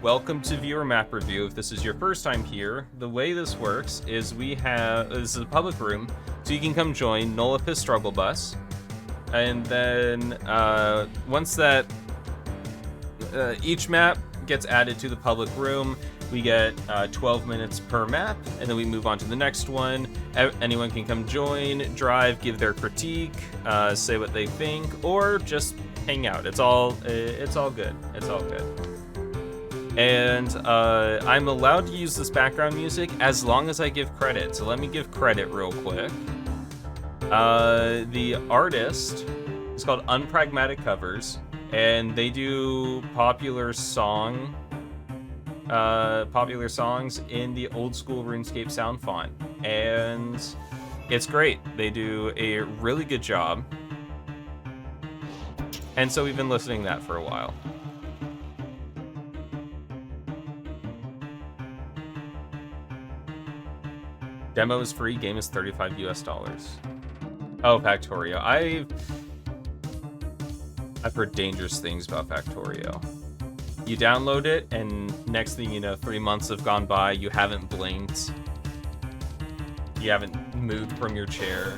welcome to Viewer Map Review. If this is your first time here, the way this works is this is a public room, so you can come join Nullipus Struggle Bus, and then once that each map gets added to the public room, we get 12 minutes per map, and then we move on to the next one. Anyone can come join, drive, give their critique, say what they think, or just hang out. It's all good. It's all good. And I'm allowed to use this background music as long as I give credit. So let me give credit real quick. The artist is called Unpragmatic Covers, and they do popular songs in the old school RuneScape sound font, and it's great. They do a really good job, and so we've been listening to that for a while. Demo is free, game is $35 US. Oh, Factorio. I've heard dangerous things about Factorio. You download it, and next thing you know, 3 months have gone by, you haven't blinked. You haven't moved from your chair.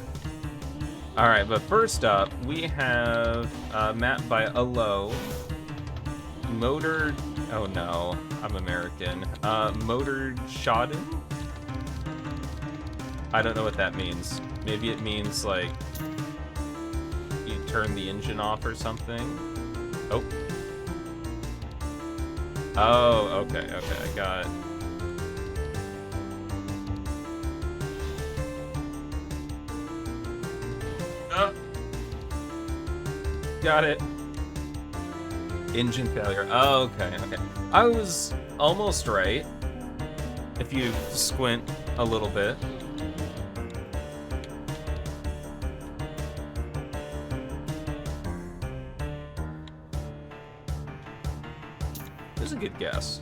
Alright, but first up, we have a map by Alo. Oh no, I'm American. Motor Shodden? I don't know what that means. Maybe it means, like, you turn the engine off or something. Oh. Oh, okay, I got it. Oh. Got it. Engine failure. Oh, okay. I was almost right. If you squint a little bit. This is a good guess.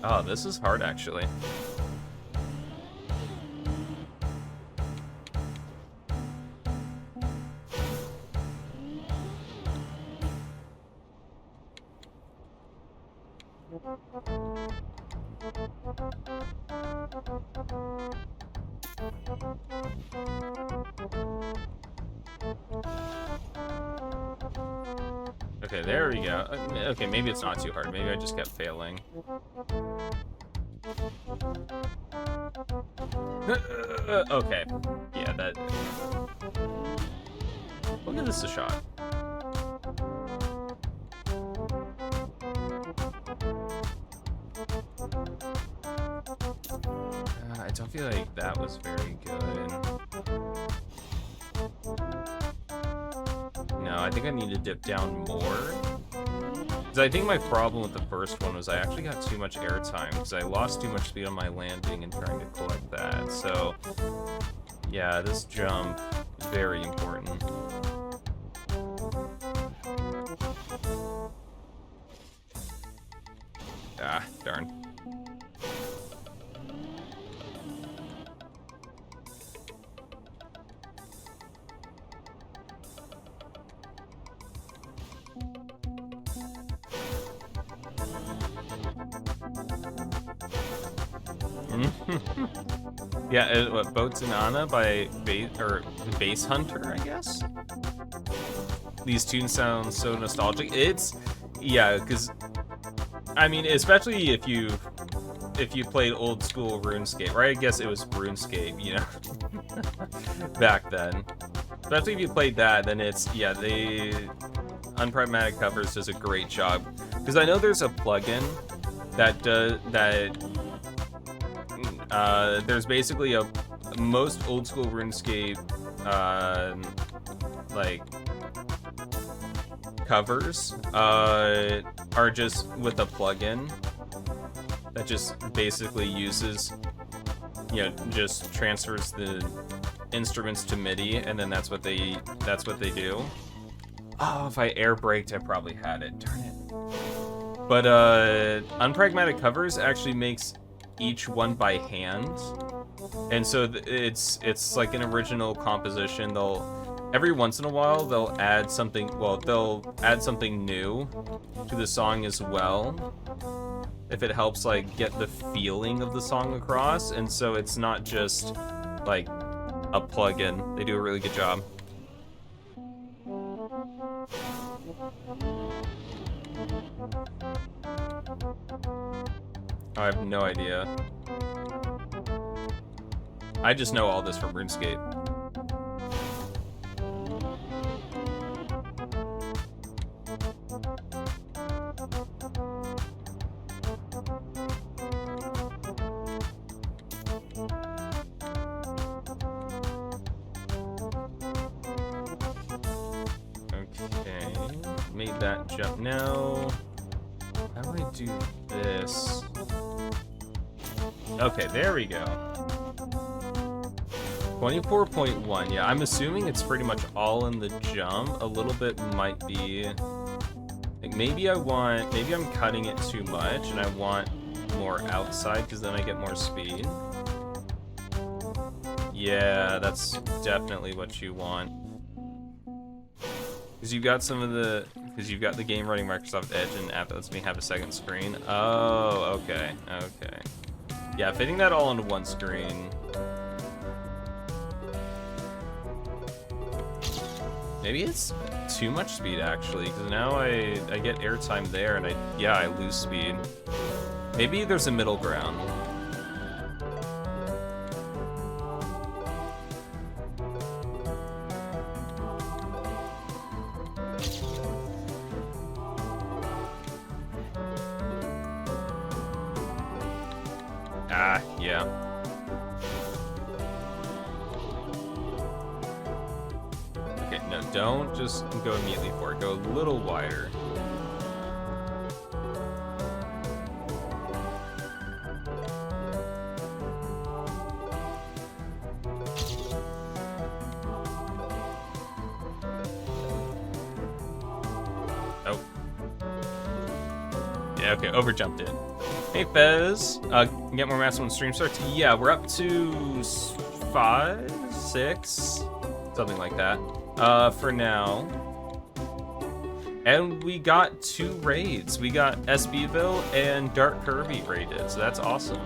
Oh, this is hard, actually. Okay, there we go. Okay, maybe it's not too hard. Maybe I just kept failing. Okay. Yeah, that... We'll give this a shot. I don't feel like that was very good. No, I think I need to dip down more. Because I think my problem with the first one was I actually got too much airtime, because I lost too much speed on my landing and trying to collect that. So, yeah, this jump is very important. Ah, darn. Yeah, what, Boats and Anna by Base Hunter, I guess? These tunes sound so nostalgic. Yeah, because, I mean, especially if you played old school RuneScape, right? I guess it was RuneScape, you know, back then. Especially if you played that, then it's, yeah, Unpragmatic Covers does a great job. Because I know there's a plugin that there's basically most old school RuneScape like covers are just with a plugin that just basically uses, you know, just transfers the instruments to MIDI, and then that's what they do. Oh, if I air braked, I probably had it. Darn it. But Unpragmatic Covers actually makes each one by hand, and so it's like an original composition. every once in a while they'll add something, well, they'll add something new to the song as well, if it helps like get the feeling of the song across, and so it's not just like a plug-in. They do a really good job. I have no idea. I just know all this from RuneScape. Okay, made that jump now. How do I do this? Okay, there we go. 24.1, yeah, I'm assuming it's pretty much all in the jump. A little bit might be, like maybe I'm cutting it too much and I want more outside because then I get more speed. Yeah, that's definitely what you want. Because you've got you've got the game running Microsoft Edge and app that lets me have a second screen. Oh, okay, okay. Yeah, fitting that all onto one screen. Maybe it's too much speed actually, because now I get airtime there and I lose speed. Maybe there's a middle ground. Ah, yeah. Okay, no, don't just go immediately for it. Go a little wider. Oh. Yeah, okay, overjumped it. Hey Fez, get more maps when stream starts. Yeah, we're up to 5, 6, something like that, for now. And we got 2 raids. We got SBville and Dark Kirby raided, so that's awesome.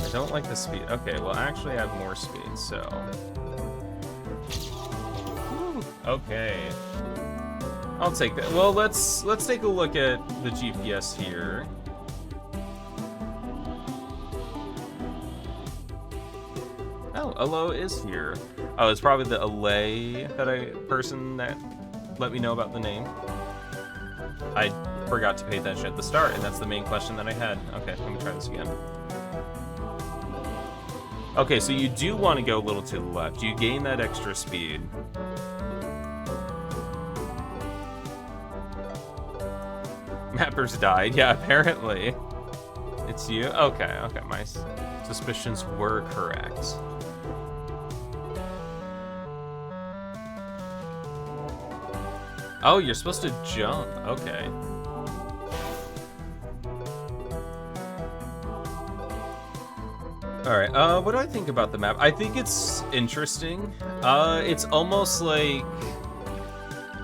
I don't like the speed. Okay, well actually I have more speed, so. Whew, okay. I'll take that. Well, let's take a look at the GPS here. Oh, Alo is here. Oh, it's probably the Alay person that let me know about the name. I forgot to pay attention at the start, and that's the main question that I had. Okay, let me try this again. Okay, so you do want to go a little to the left. You gain that extra speed. Mappers died. Yeah, apparently. It's you? Okay, okay. My suspicions were correct. Oh, you're supposed to jump. Okay. Alright, what do I think about the map? I think it's interesting. It's almost like...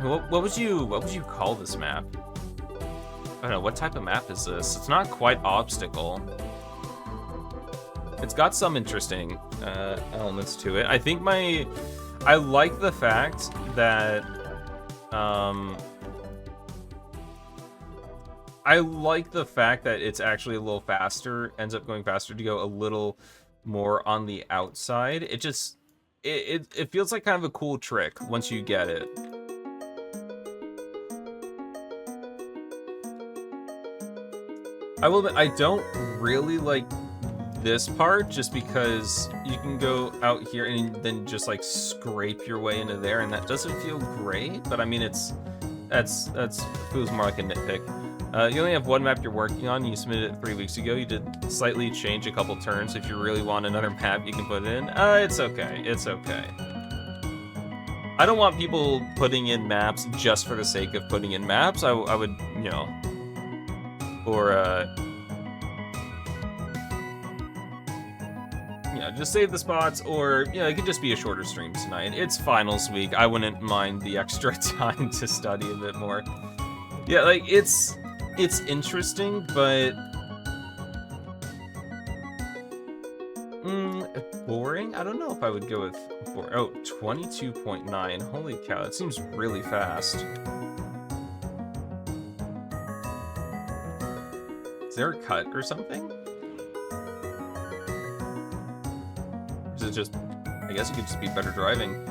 What would you call this map? I don't know, what type of map is this? It's not quite obstacle. It's got some interesting elements to it. I think I like the fact that it's actually a little faster, ends up going faster to go a little more on the outside. It just, it feels like kind of a cool trick once you get it. I will admit, I don't really like this part just because you can go out here and then just like scrape your way into there, and that doesn't feel great, but I mean, that's feels more like a nitpick. You only have one map you're working on. You submitted it 3 weeks ago. You did slightly change a couple turns. If you really want another map, you can put it in. It's okay. It's okay. I don't want people putting in maps just for the sake of putting in maps. I would, you know, or you know, just save the spots, or you know, it could just be a shorter stream tonight. It's finals week. I wouldn't mind the extra time to study a bit more. Yeah, like it's interesting, but boring? I don't know if I would go with boring. Oh, 22.9. Holy cow, that seems really fast. Is there a cut or something? Is it just, I guess you could just be better driving.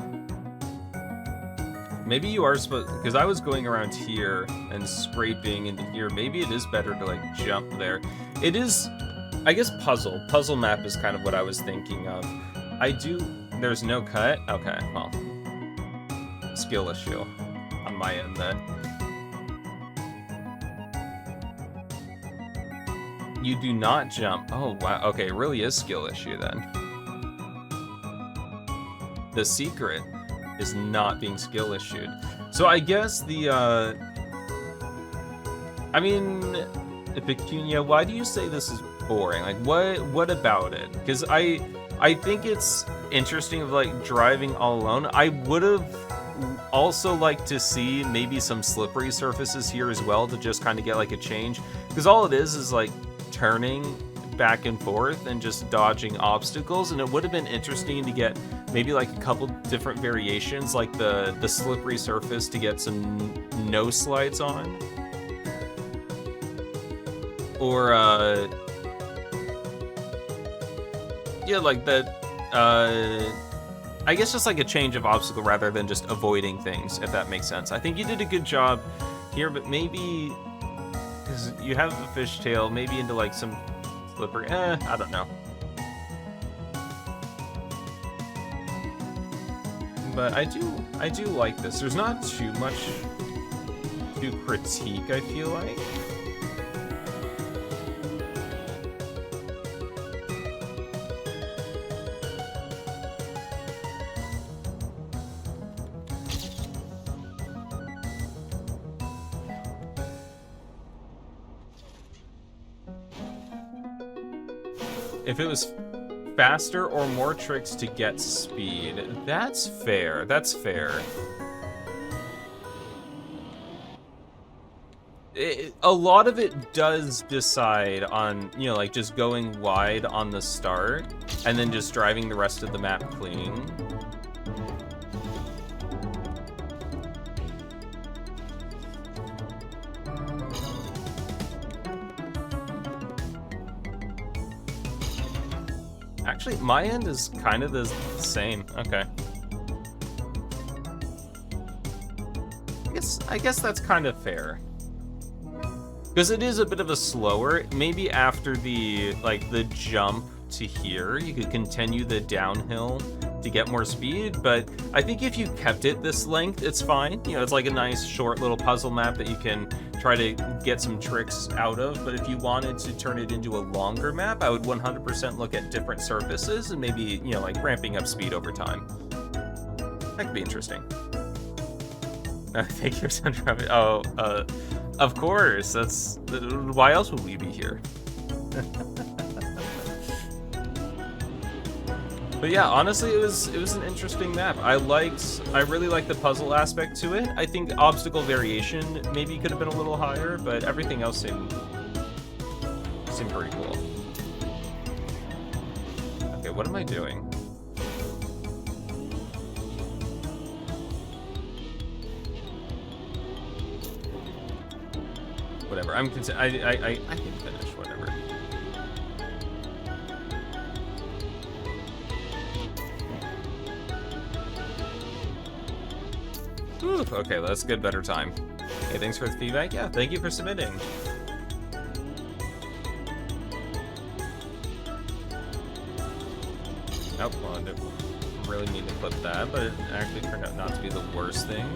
Maybe you are supposed, because I was going around here and scraping into here. Maybe it is better to like jump there. It is, I guess puzzle map is kind of what I was thinking of. There's no cut? Okay, well, skill issue on my end then. You do not jump. Oh, wow, okay, it really is skill issue then. The secret is not being skill issued. So I guess the, I mean, Pecunia, why do you say this is boring? Like, what about it? Because I think it's interesting of like driving all alone. I would have also liked to see maybe some slippery surfaces here as well to just kind of get like a change. Because all it is like turning back and forth and just dodging obstacles, and it would have been interesting to get maybe like a couple different variations, like the slippery surface to get some no slides on, or yeah, like that. I guess just like a change of obstacle rather than just avoiding things, if that makes sense. I think you did a good job here, but maybe because you have a fishtail, maybe into like some slippery. I don't know. But I do like this. There's not too much to critique, I feel like. If it was faster or more tricks to get speed, that's fair. That's fair. A lot of it does decide on, you know, like just going wide on the start and then just driving the rest of the map clean. Actually, my end is kind of the same. Okay. I guess that's kind of fair. Because it is a bit of a slower, maybe after the jump to here, you could continue the downhill to get more speed, but I think if you kept it this length, it's fine. You know, it's like a nice short little puzzle map that you can try to get some tricks out of, but if you wanted to turn it into a longer map, I would 100% look at different surfaces and maybe, you know, like ramping up speed over time. That could be interesting. Thank you, Sandra. Oh, of course. That's why else would we be here? But yeah, honestly, it was an interesting map. I really liked the puzzle aspect to it. I think obstacle variation maybe could have been a little higher, but everything else seemed pretty cool. Okay, what am I doing? Whatever. I can finish. Whatever. Ooh, okay, let's get better time. Hey, thanks for the feedback. Yeah, thank you for submitting. Oh, well, I didn't really need to clip that, but it actually turned out not to be the worst thing.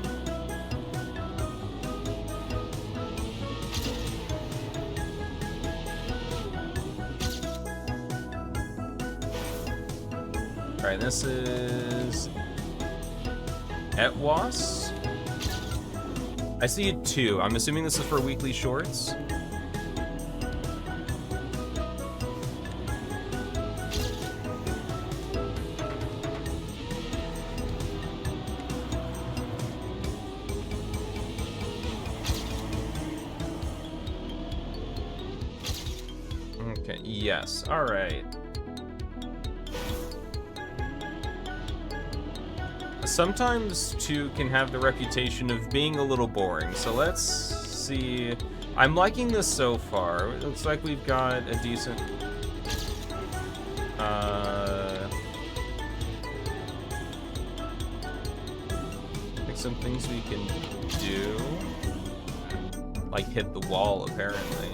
Alright, this is Etwas? I see 2. I'm assuming this is for weekly shorts. Okay, yes. All right. Sometimes 2 can have the reputation of being a little boring, so let's see. I'm liking this so far. It looks like we've got a decent... like some things we can do. Like hit the wall, apparently.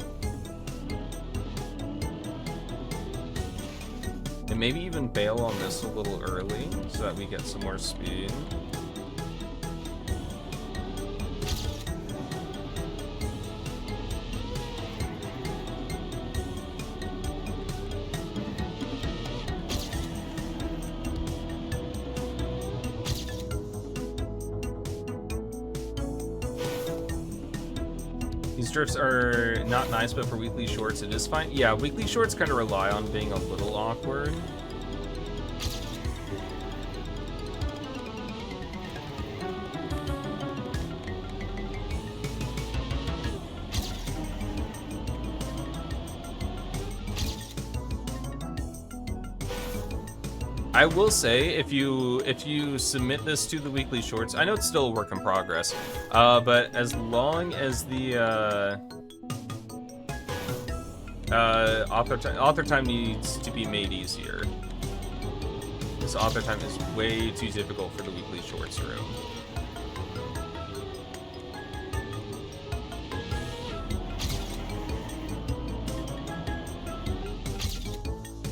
And maybe even bail on this a little early so that we get some more speed. These drifts are not nice, but for weekly shorts it is fine. Yeah, weekly shorts kind of rely on being a little awkward. I will say, if you submit this to the weekly shorts, I know it's still a work in progress, but as long as the author time needs to be made easier. This author time is way too difficult for the weekly shorts room.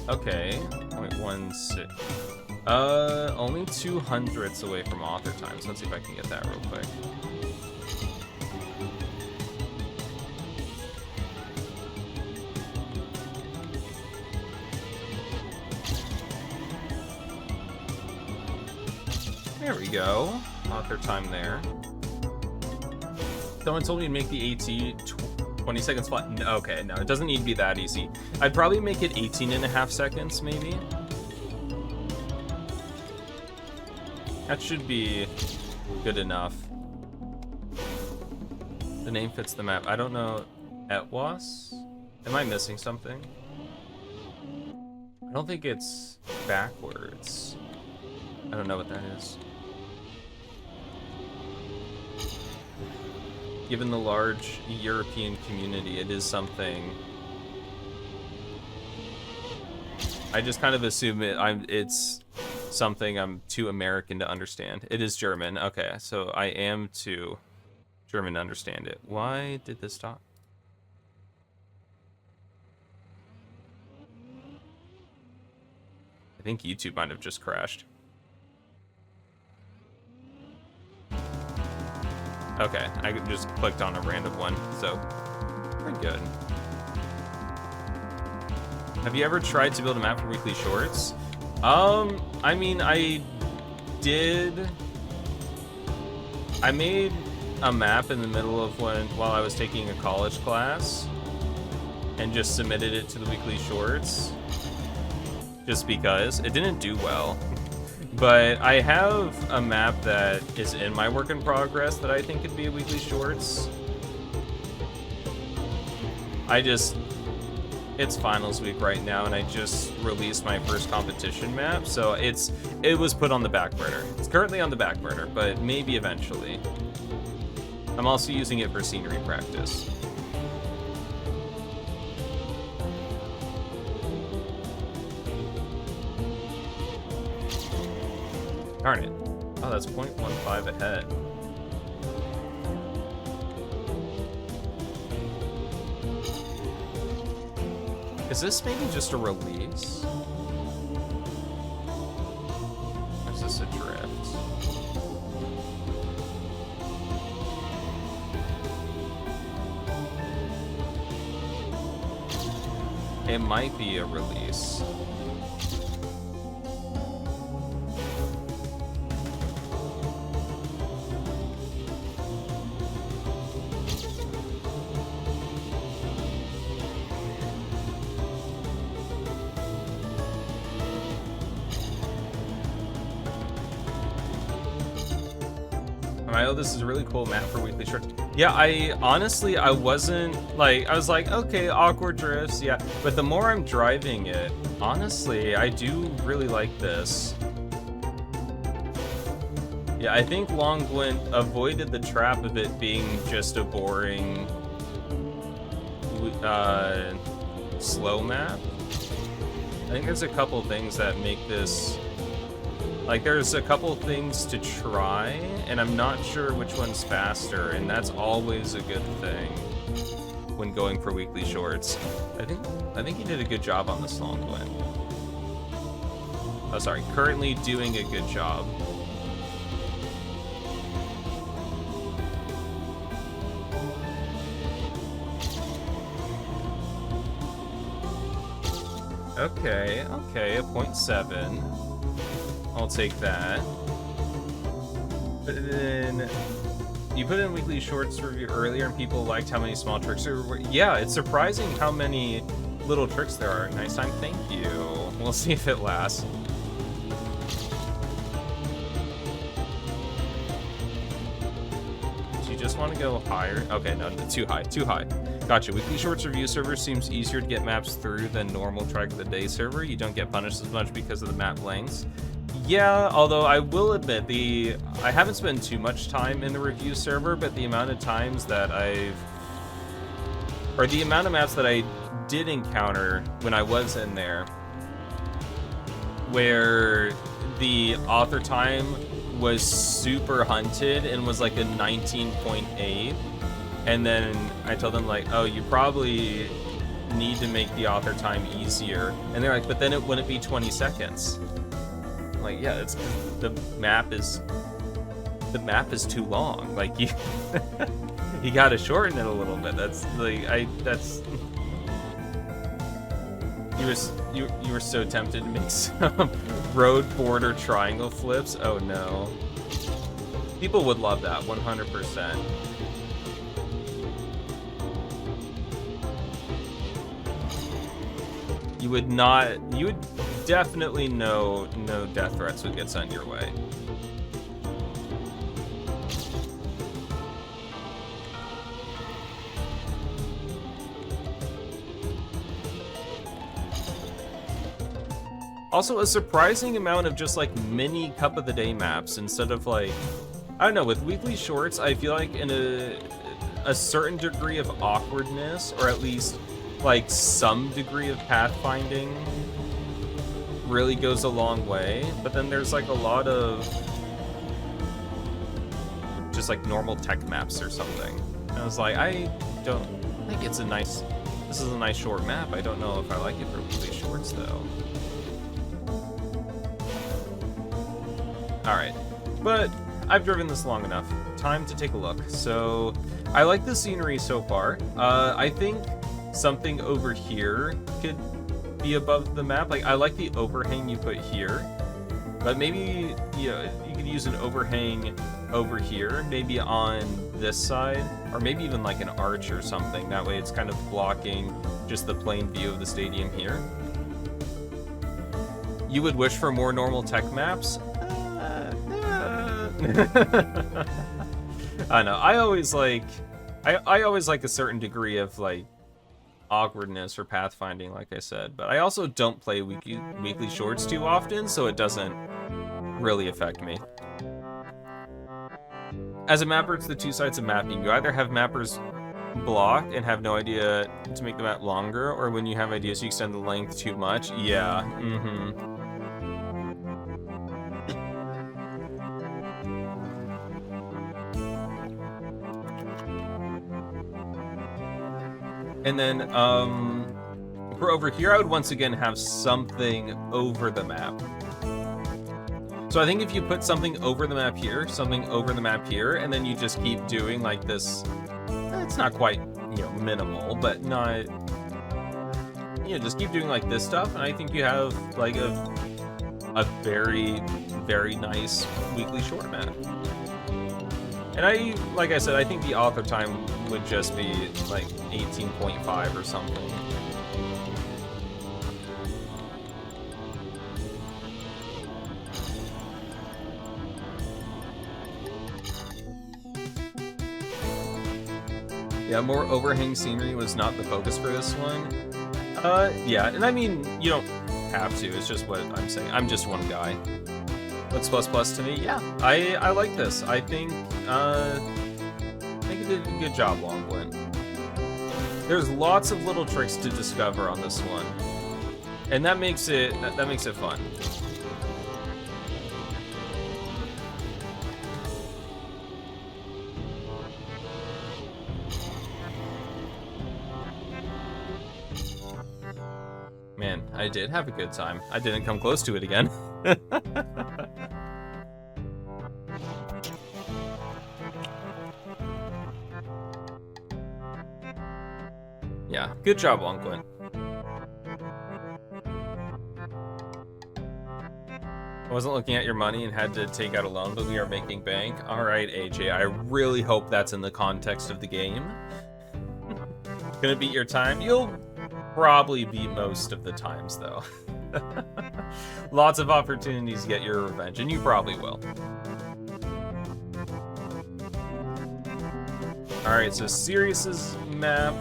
Okay. 0.16. Only 200ths away from author time, so let's see if I can get that real quick. There we go. Author time there. Someone told me to make the AT 20 seconds flat. Okay, no, it doesn't need to be that easy. I'd probably make it 18.5 seconds, maybe. That should be good enough. The name fits the map. I don't know. Etwas? Am I missing something? I don't think it's backwards. I don't know what that is. Given the large European community, it is something. I just kind of assume it's something I'm too American to understand. It is German. Okay, so I am too German to understand it. Why did this stop? I think YouTube might have just crashed. Okay, I just clicked on a random one, so pretty good. Have you ever tried to build a map for weekly shorts? I mean, I did. I made a map in the middle of while I was taking a college class and just submitted it to the weekly shorts just because it didn't do well. But I have a map that is in my work in progress that I think could be a weekly shorts. It's finals week right now, and I just released my first competition map, so it was put on the back burner. It's currently on the back burner, but maybe eventually. I'm also using it for scenery practice. Darn it. Oh, that's 0.15 ahead. Is this maybe just a release? Or is this a drift? It might be a release. Oh, this is a really cool map for weekly shorts. Yeah, I honestly, I wasn't like, I was like, okay, awkward drifts, yeah. But the more I'm driving it, honestly, I do really like this. Yeah, I think Long Gwent avoided the trap of it being just a boring, slow map. I think there's a couple things that make this, like, there's a couple things to try, and I'm not sure which one's faster, and that's always a good thing when going for weekly shorts. I think you did a good job on this Long Gwent. Oh, sorry, currently doing a good job. Okay, a 0.7. I'll take that. But then you put in weekly shorts review earlier, and people liked how many small tricks there were. Yeah, it's surprising how many little tricks there are. Nice time, thank you. We'll see if it lasts. Do you just want to go higher? Okay, no, too high, too high. Gotcha. Weekly Shorts review server seems easier to get maps through than normal Track of the Day server. You don't get punished as much because of the map lengths. Yeah, although I will admit, I haven't spent too much time in the review server, but the amount of times that the amount of maps that I did encounter when I was in there, where the author time was super hunted and was like a 19.8, and then I told them, like, oh, you probably need to make the author time easier. And they're like, but then it wouldn't be 20 seconds. I'm like, yeah, it's the map is too long. Like, you you gotta shorten it a little bit. That's like you were so tempted to make some road border triangle flips. Oh no. People would love that 100%. You would definitely know no death threats would get sent your way. Also, a surprising amount of just like mini Cup of the Day maps instead of like, I don't know, with weekly shorts, I feel like in a certain degree of awkwardness, or at least like some degree of pathfinding really goes a long way. But then there's like a lot of just like normal tech maps or something. And I was like, I think this is a nice short map. I don't know if I like it for weekly shorts though. Alright, but I've driven this long enough. Time to take a look. So, I like the scenery so far. I think something over here could be above the map. Like, I like the overhang you put here, but maybe, you know, you could use an overhang over here, maybe on this side, or maybe even like an arch or something. That way it's kind of blocking just the plain view of the stadium here. You would wish for more normal tech maps? I know. I always like a certain degree of like awkwardness or pathfinding, like I said, but I also don't play weekly shorts too often, so it doesn't really affect me. As a mapper, it's the two sides of mapping. You either have mappers block and have no idea to make the map longer, or when you have ideas, you extend the length too much. Yeah. And then, for over here, I would once again have something over the map. So I think if you put something over the map here, something over the map here, and then you just keep doing like this, it's not quite, you know, minimal, but not, you know, just keep doing like this stuff, and I think you have like a very, very nice weekly short map. And like I said, I think the author time would just be like 18.5 or something. Yeah, more overhang scenery was not the focus for this one. Yeah, and I mean, you don't have to, it's just what I'm saying. I'm just one guy. What's plus to me? Yeah, I like this. I think it did a good job, Longblin. There's lots of little tricks to discover on this one, and that makes it fun. Man, I did have a good time. I didn't come close to it again. Yeah, good job, Longblin. I wasn't looking at your money and had to take out a loan, but we are making bank. All right, AJ, I really hope that's in the context of the game. Gonna beat your time? You'll probably beat most of the times, though. Lots of opportunities to get your revenge, and you probably will. All right, so Sirius's map.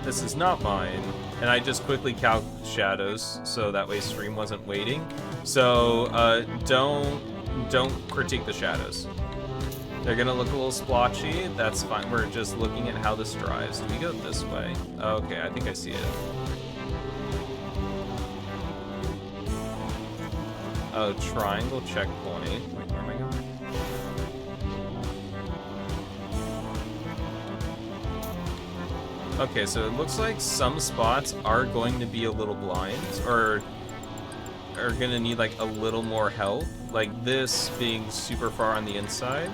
This is not mine, and I just quickly calc shadows so that way stream wasn't waiting. So don't critique the shadows. They're gonna look a little splotchy. That's fine. We're just looking at how this drives. Do we go this way? Okay, I think I see it. Oh, triangle checkpoint. Wait, where am I going? Okay, so it looks like some spots are going to be a little blind, or are gonna need like a little more help, like this being super far on the inside.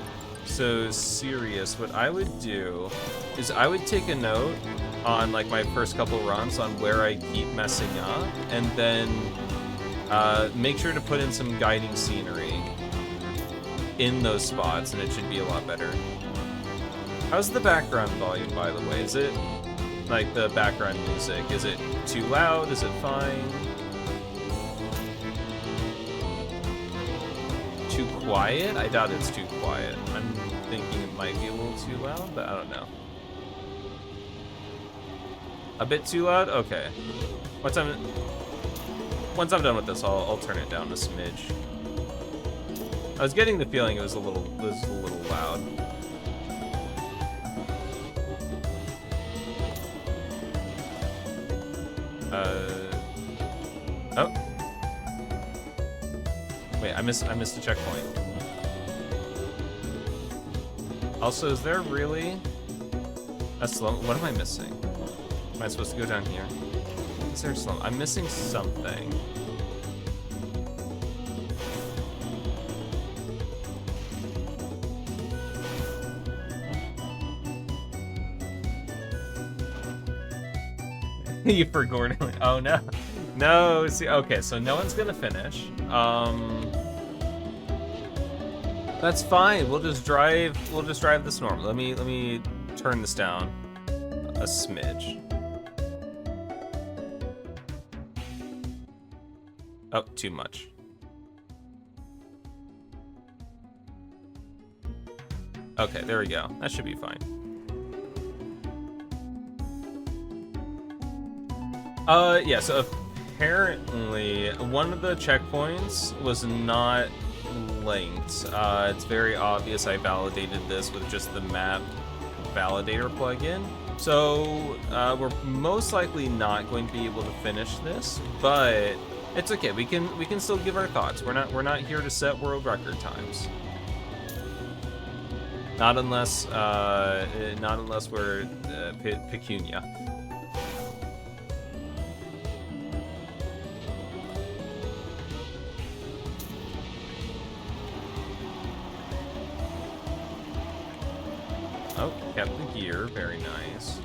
So Sirius, what I would do is I would take a note on like my first couple runs on where I keep messing up, and then make sure to put in some guiding scenery in those spots, and it should be a lot better. How's the background volume, by the way? Is it like the background music? Is it too loud? Is it fine? Too quiet? I doubt it's too quiet. I'm thinking it might be a little too loud, but I don't know. A bit too loud? Okay. Once I'm done with this, I'll turn it down a smidge. I was getting the feeling it was a little loud. Oh. Wait, I missed a checkpoint. Also, is there really a slow? What am I missing? Am I supposed to go down here? Is there a slow? I'm missing something. You forgot. Oh no. No, see, okay, so no one's gonna finish. That's fine. We'll just drive this normal. Let me turn this down a smidge. Oh, too much. Okay, there we go. That should be fine. Yeah, so apparently one of the checkpoints was not linked. It's very obvious I validated this with just the map validator plugin. So we're most likely not going to be able to finish this, but it's okay. We can still give our thoughts. We're not here to set world record times. Not unless we're pecunia. Oh, kept the gear, very nice.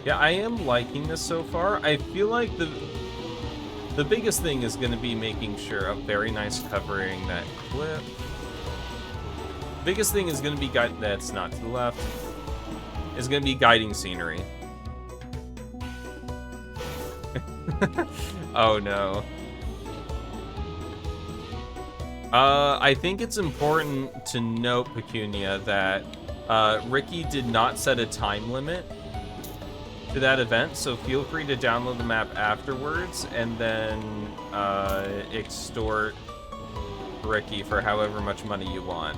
Yeah, I am liking this so far. I feel like the biggest thing is going to be making sure a very nice covering that clip. Biggest thing is going to be that's not to the left. Is going to be guiding scenery. Oh no. I think it's important to note, Pecunia, that Ricky did not set a time limit to that event, so feel free to download the map afterwards and then extort Ricky for however much money you want.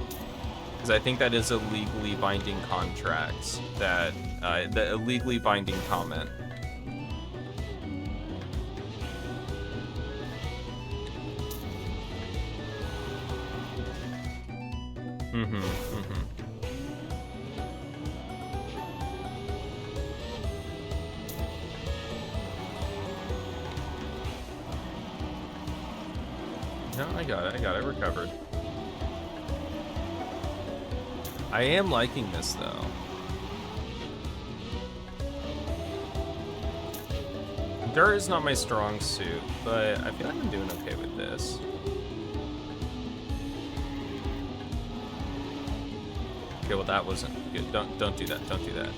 Because I think that is a legally binding contract, a legally binding comment. No, I got it recovered. I am liking this, though. Dirt is not my strong suit, but I feel like I'm doing okay with this. Okay, well that wasn't good. Don't do that. Don't do that.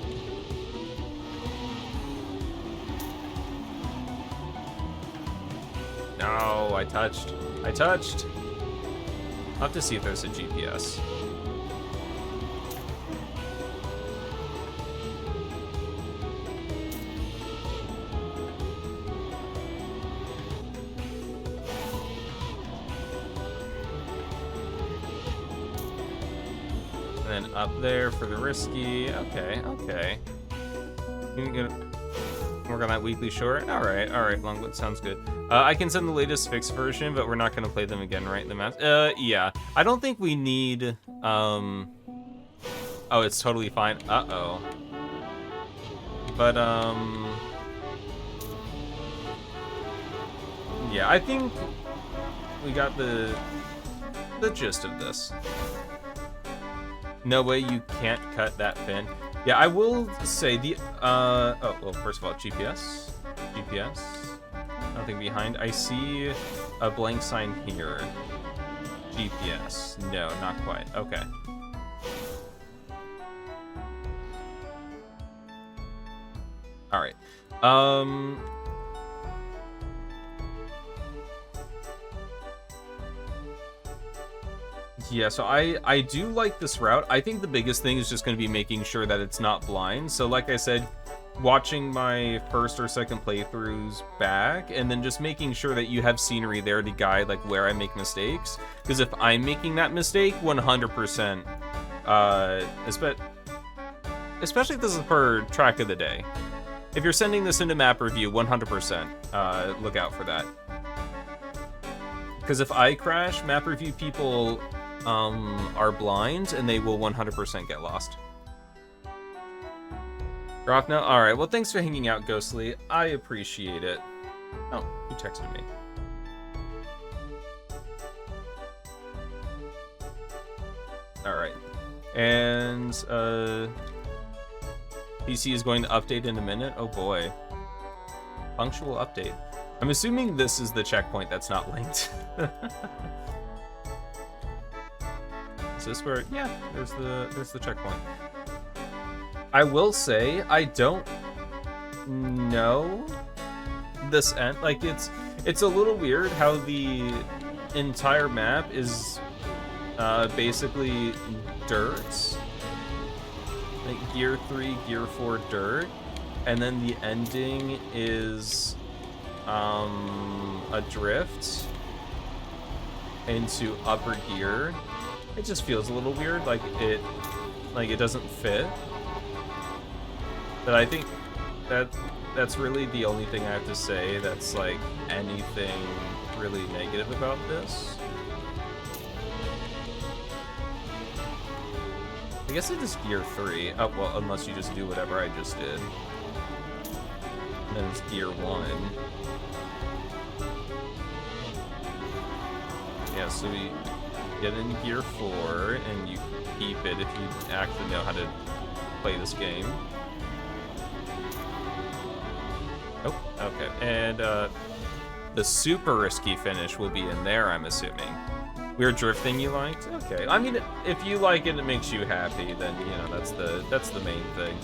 No, I touched. I'll have to see if there's a GPS. And then up there for the risky. Okay. You can work on that weekly short. All right, Longwood sounds good. I can send the latest fixed version, but we're not going to play them again, right? The maps. Yeah. I don't think we need. Oh, it's totally fine. Uh-oh. But yeah, I think we got the gist of this. No way you can't cut that fin. Yeah, I will say the oh, well, first of all, GPS. Nothing behind. I see a blank sign here. GPS. No, not quite. Okay. All right. Yeah, so I do like this route. I think the biggest thing is just going to be making sure that it's not blind. So like I said, watching my first or second playthroughs back, and then just making sure that you have scenery there to guide like where I make mistakes. Because if I'm making that mistake, 100%, especially if this is for track of the day. If you're sending this into map review, 100%, look out for that. Because if I crash, map review people are blind, and they will 100% get lost. You're off now? Alright, well thanks for hanging out, Ghostly. I appreciate it. Oh, you texted me. Alright. And, PC is going to update in a minute? Oh boy. Punctual update. I'm assuming this is the checkpoint that's not linked. Is this where? Yeah, there's the checkpoint. I will say I don't know this end. Like it's a little weird how the entire map is basically dirt, like Gear 3, Gear 4 dirt, and then the ending is a drift into upper gear. It just feels a little weird, like it doesn't fit. But I think that's really the only thing I have to say that's like anything really negative about this. I guess it is Gear 3. Oh, well, unless you just do whatever I just did. And then it's Gear 1. Yeah, so we get in Gear 4, and you keep it if you actually know how to play this game. Oh, okay. And the super risky finish will be in there, I'm assuming. Weird drifting you liked? Okay. I mean, if you like it and it makes you happy, then, you know, that's the main thing.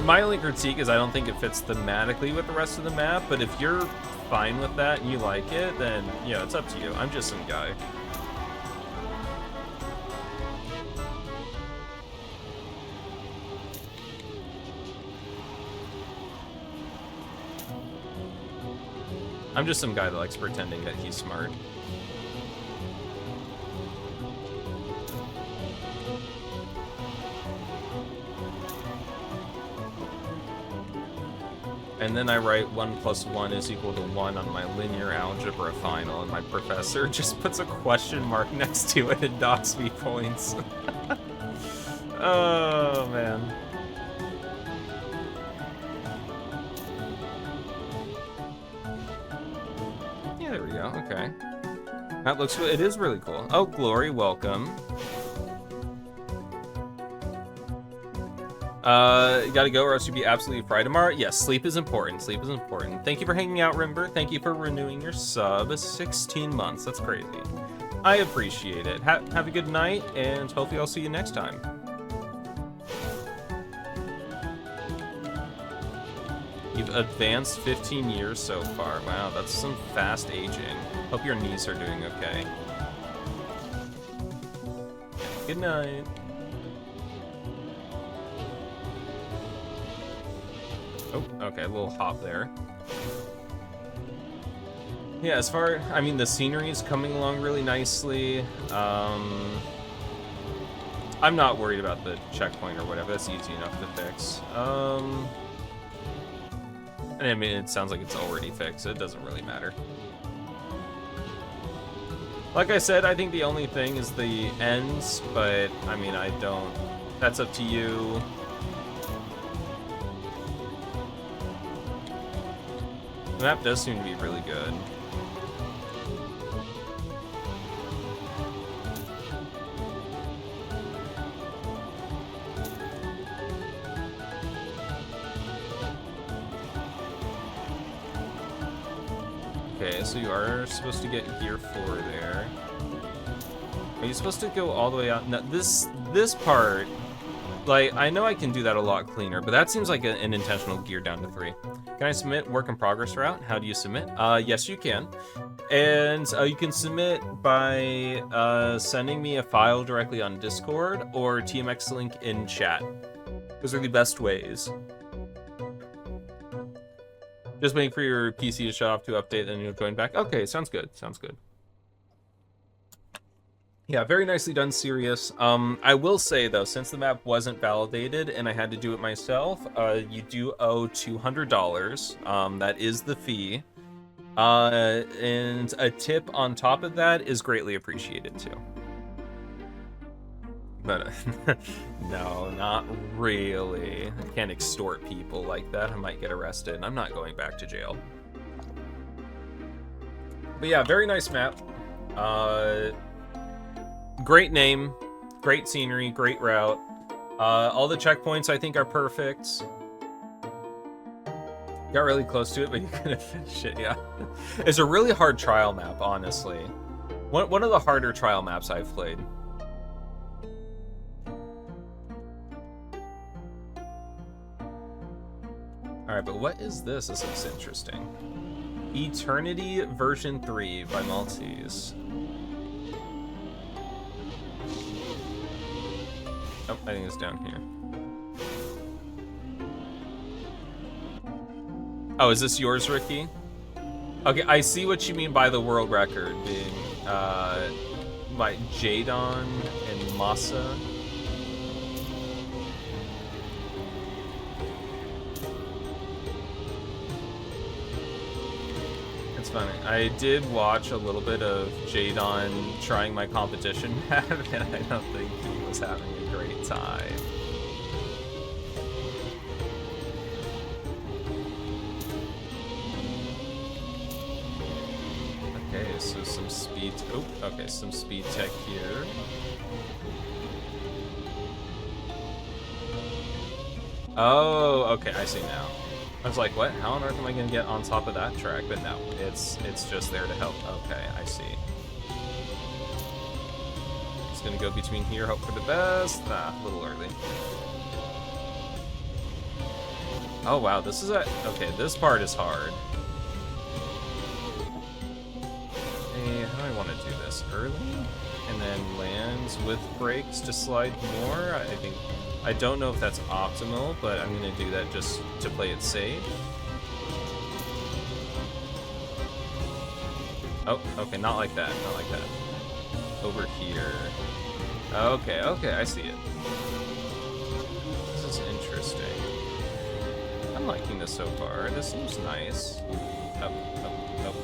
My only critique is I don't think it fits thematically with the rest of the map, but if you're fine with that and you like it, then, you know, it's up to you. I'm just some guy. I'm just some guy that likes pretending that he's smart. And then I write 1 + 1 = 1 on my linear algebra final, and my professor just puts a question mark next to it and docks me points. Oh, man. Yeah, there we go. Okay. That looks good. It is really cool. Oh, Glory, welcome. You gotta go or else you'll be absolutely fried tomorrow. Yes, sleep is important. Sleep is important. Thank you for hanging out, Rimber. Thank you for renewing your sub. 16 months. That's crazy. I appreciate it. Have a good night, and hopefully I'll see you next time. You've advanced 15 years so far. Wow, that's some fast aging. Hope your knees are doing okay. Good night. Oh, okay, a little hop there. Yeah, as far, I mean, the scenery is coming along really nicely. I'm not worried about the checkpoint or whatever. That's easy enough to fix. And I mean, it sounds like it's already fixed. So it doesn't really matter. Like I said, I think the only thing is the ends, but I mean, I don't. That's up to you. The map does seem to be really good. Okay, so you are supposed to get gear 4 there. Are you supposed to go all the way out? No, this part, like, I know I can do that a lot cleaner, but that seems like an intentional gear down to 3. Can I submit work in progress route? How do you submit? Yes, you can. And you can submit by sending me a file directly on Discord or TMX link in chat. Those are the best ways. Just waiting for your PC to shut off to update, then you'll join back. Okay, sounds good. Sounds good. Yeah, very nicely done, Sirius. I will say, though, since the map wasn't validated and I had to do it myself, you do owe $200. That is the fee. And a tip on top of that is greatly appreciated, too. But, no, not really. I can't extort people like that. I might get arrested, and I'm not going back to jail. But yeah, very nice map. Great name, great scenery, great route. All the checkpoints I think are perfect. Got really close to it, but you couldn't finish it, yeah. It's a really hard trial map, honestly. One of the harder trial maps I've played. Alright, but what is this? This looks interesting. Eternity version 3 by Maltese. Oh, I think it's down here. Oh, is this yours, Ricky? Okay, I see what you mean by the world record being by Jadon and Masa. It's funny. I did watch a little bit of Jadon trying my competition map, and I don't think he was having a great time. Okay, so some speed. Oh, okay, some speed tech here. Oh, okay, I see now. I was like, what? How on earth am I gonna get on top of that track? But no, it's just there to help. Okay, I see. just gonna go between here, hope for the best. Ah, a little early. Oh wow, this is okay, this part is hard. Hey, how do I want to do this? Early? And then lands with brakes to slide more? I don't know if that's optimal, but I'm gonna do that just to play it safe. Oh, okay, not like that, not like that. Over here. Okay, okay, I see it. This is interesting. I'm liking this so far. This seems nice. Up, up, up.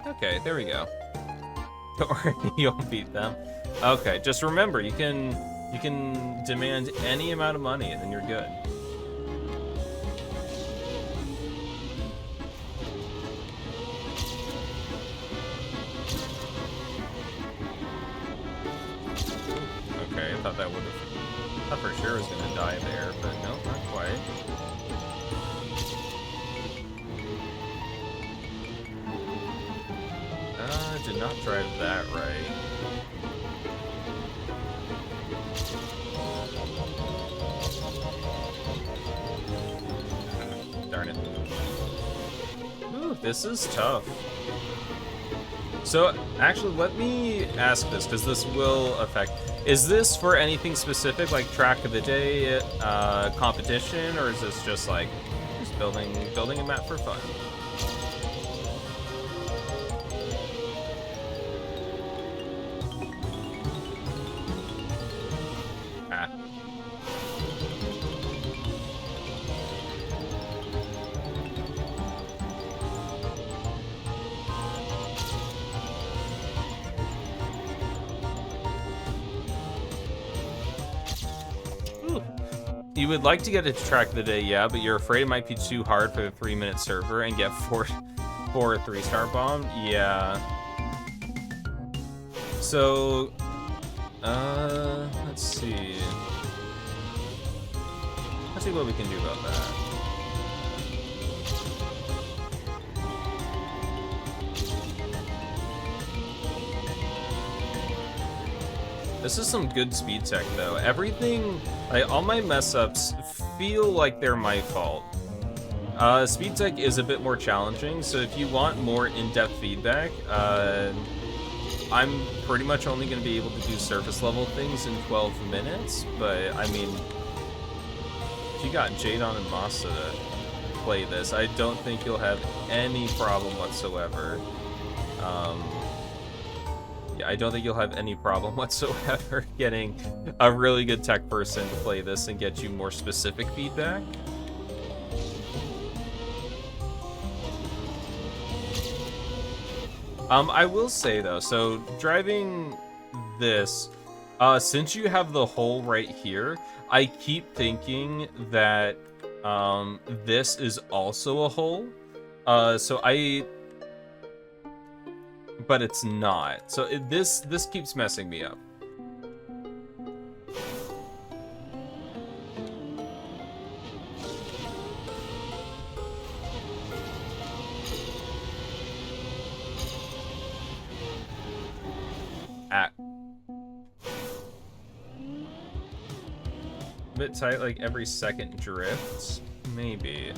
Okay, there we go. Don't worry, you'll beat them. Okay, just remember, you can demand any amount of money and then you're good. Okay, I thought that would have... I thought for sure I was going to die there, but no, not quite. Did not drive that right. Darn it. Ooh, this is tough. So, actually, let me ask this, because this will affect... Is this for anything specific, like track of the day, competition, or is this just like just building a map for fun? Ah. You would like to get a track of the day, yeah, but you're afraid it might be too hard for the 3-minute server and get four 3-star bomb? Yeah. So, let's see. Let's see what we can do about that. This is some good speed tech, though. Everything, like, all my mess-ups feel like they're my fault. Speed tech is a bit more challenging, so if you want more in-depth feedback, I'm pretty much only going to be able to do surface-level things in 12 minutes, but, I mean, if you got Jadon and Masa to play this, I don't think you'll have any problem whatsoever. Yeah, I don't think you'll have any problem whatsoever getting a really good tech person to play this and get you more specific feedback. I will say though, so driving this, since you have the hole right here, I keep thinking that this is also a hole. But it's not. So this keeps messing me up. A bit tight, like every second drift, maybe.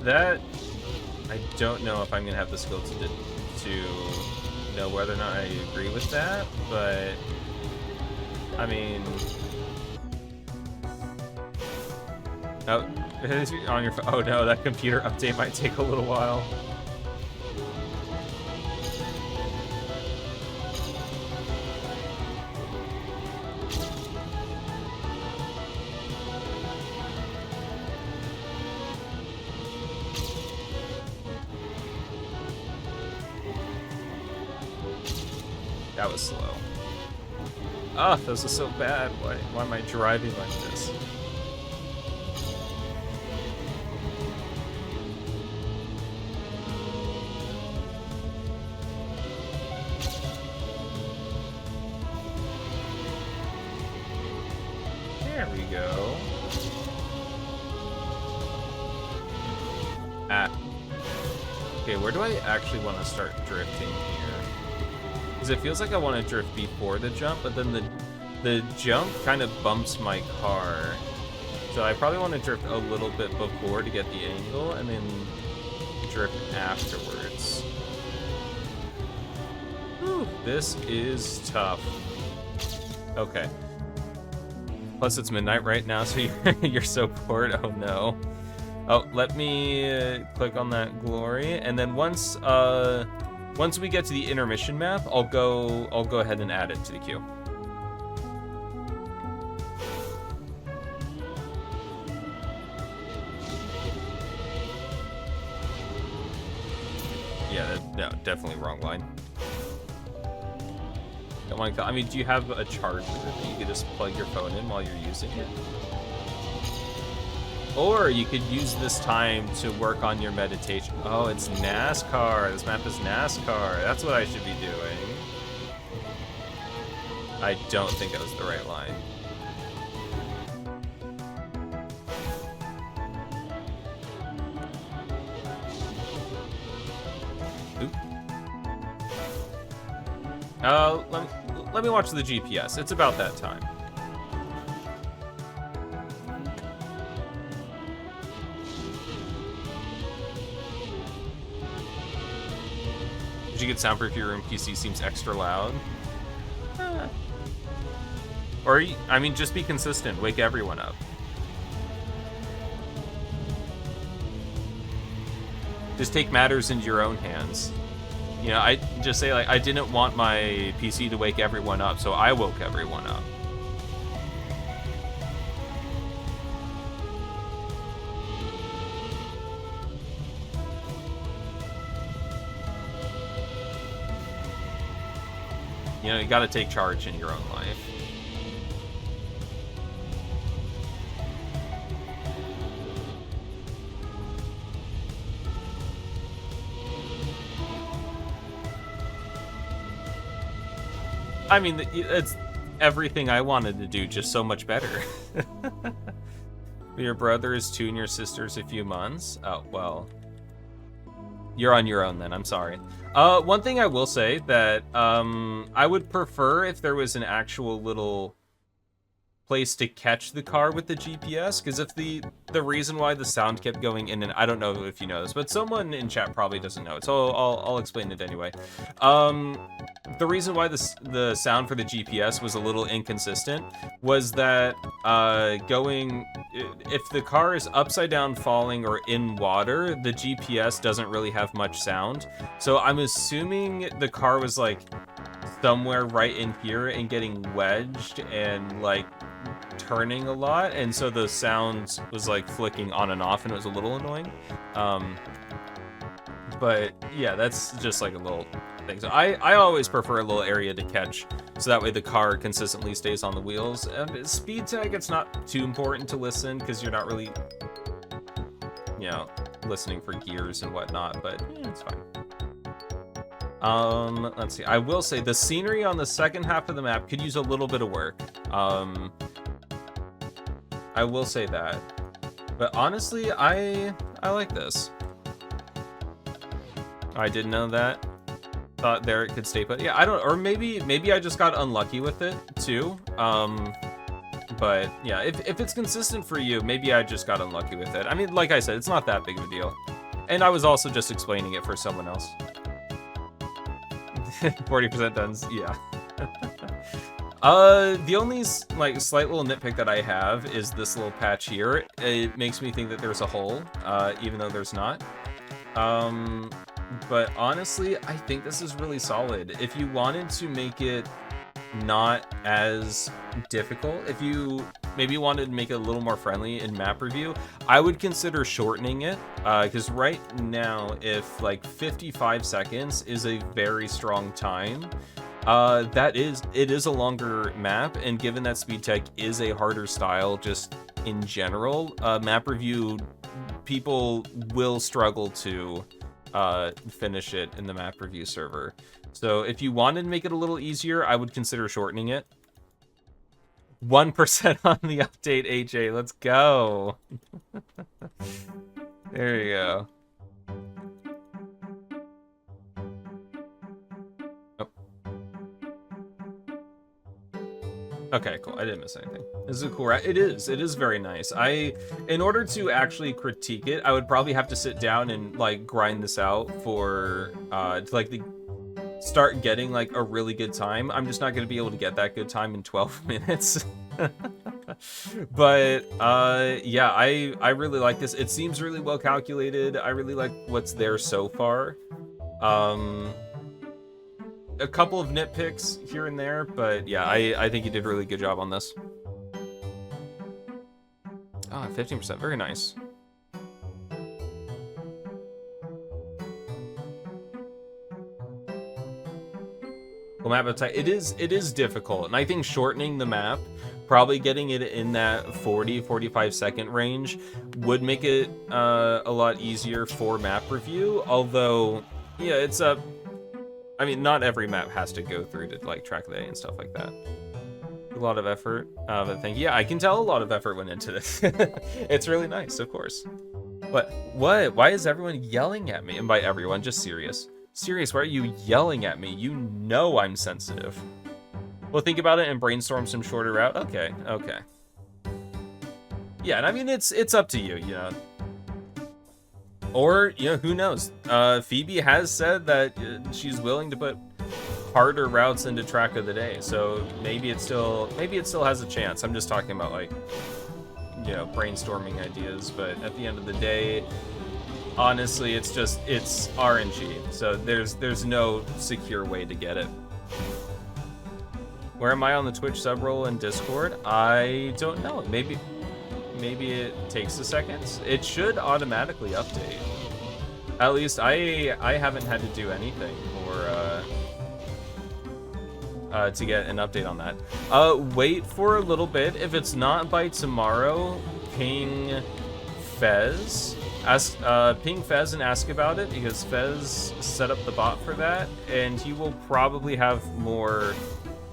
That I don't know if I'm gonna have the skill to know whether or not I agree with that, but I mean, oh, on your phone. Oh no, that computer update might take a little while. That was slow. Ah, this is so bad. Why am I driving like this? There we go. Ah. Okay, where do I actually want to start drifting here? Because it feels like I want to drift before the jump, but then the jump kind of bumps my car. So I probably want to drift a little bit before to get the angle, and then drift afterwards. Whew, this is tough. Okay. Plus it's midnight right now, so you're so bored. Oh no. Oh, let me click on that glory, and then once we get to the intermission map, I'll go ahead and add it to the queue. Yeah, no, definitely wrong line. Don't want to, I mean, do you have a charger that you could just plug your phone in while you're using it? Or you could use this time to work on your meditation. Oh, it's NASCAR. This map is NASCAR. That's what I should be doing. I don't think that was the right line. Let me watch the GPS. It's about that time. Did you get soundproof your room? PC seems extra loud. Or, I mean, just be consistent. Wake everyone up. Just take matters into your own hands. You know, I just say, like, I didn't want my PC to wake everyone up, so I woke everyone up. You know, you gotta take charge in your own life. I mean, it's everything I wanted to do, just so much better. Your brother is 2 and your sister's a few months. Oh, well. You're on your own then, I'm sorry. One thing I will say that I would prefer if there was an actual little place to catch the car with the GPS, because if the reason why the sound kept going in, and I don't know if you know this, but someone in chat probably doesn't know it, so I'll explain it anyway. The reason why the sound for the GPS was a little inconsistent was that if the car is upside down falling or in water, the GPS doesn't really have much sound. So I'm assuming the car was like somewhere right in here and getting wedged and like turning a lot, and so the sound was like flicking on and off, and it was a little annoying. But yeah, that's just like a little thing. So I always prefer a little area to catch, so that way the car consistently stays on the wheels. And speed tag, it's not too important to listen because you're not really, you know, listening for gears and whatnot, but yeah, it's fine. Let's see. I will say the scenery on the second half of the map could use a little bit of work. I will say that. But honestly, I like this. I didn't know that. Thought there it could stay put. Yeah, I don't, or maybe I just got unlucky with it too. But yeah, if it's consistent for you, maybe I just got unlucky with it. I mean, like I said, it's not that big of a deal. And I was also just explaining it for someone else. 40% done, yeah. The only like slight little nitpick that I have is this little patch here. It makes me think that there's a hole, even though there's not. But honestly, I think this is really solid. If you wanted to make it not as difficult, if you maybe wanted to make it a little more friendly in map review, I would consider shortening it, because right now, if like 55 seconds is a very strong time, it is a longer map, and given that speed tech is a harder style just in general, map review people will struggle to finish it in the map review server. So if you wanted to make it a little easier, I would consider shortening it. 1% on the update, AJ. Let's go. There you go. Okay, cool. I didn't miss anything. This is a cool ride. It is very nice. In order to actually critique it, I would probably have to sit down and like grind this out for to like start getting like a really good time. I'm just not going to be able to get that good time in 12 minutes. But yeah, I really like this. It seems really well calculated. I really like what's there so far. A couple of nitpicks here and there, but yeah, I think you did a really good job on this. Ah, 15%, very nice. Well, map attack, it is difficult, and I think shortening the map, probably getting it in that 40-45 second range would make it a lot easier for map review, although yeah, it's a I mean, not every map has to go through to like track the day and stuff like that. A lot of effort, but thank you. Yeah, I can tell a lot of effort went into this. It's really nice, of course. What? Why is everyone yelling at me? And by everyone, just Sirius. Sirius, why are you yelling at me? You know I'm sensitive. Well, think about it and brainstorm some shorter route. Okay. Yeah, and I mean, it's up to you, you know. Or, you know, who knows? Phoebe has said that she's willing to put harder routes into track of the day, so maybe it still has a chance. I'm just talking about, like, you know, brainstorming ideas, but at the end of the day, honestly, it's RNG, so there's no secure way to get it. Where am I on the Twitch sub roll and Discord? I don't know. Maybe it takes a second. It should automatically update. At least I haven't had to do anything to get an update on that. Wait for a little bit. If it's not by tomorrow, ping Fez. Ping Fez and ask about it, because Fez set up the bot for that, and he will probably have more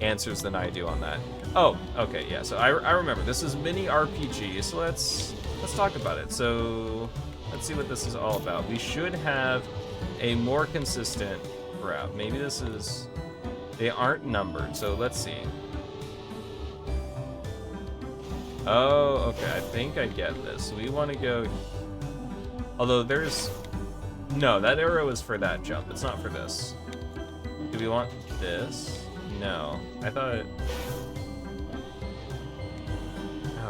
answers than I do on that. Oh, okay, yeah, so I remember. This is mini RPG, so let's talk about it. So let's see what this is all about. We should have a more consistent route. Maybe this is... They aren't numbered, so let's see. Oh, okay, I think I get this. We want to go... Although there's... No, that arrow is for that jump. It's not for this. Do we want this? No. I thought...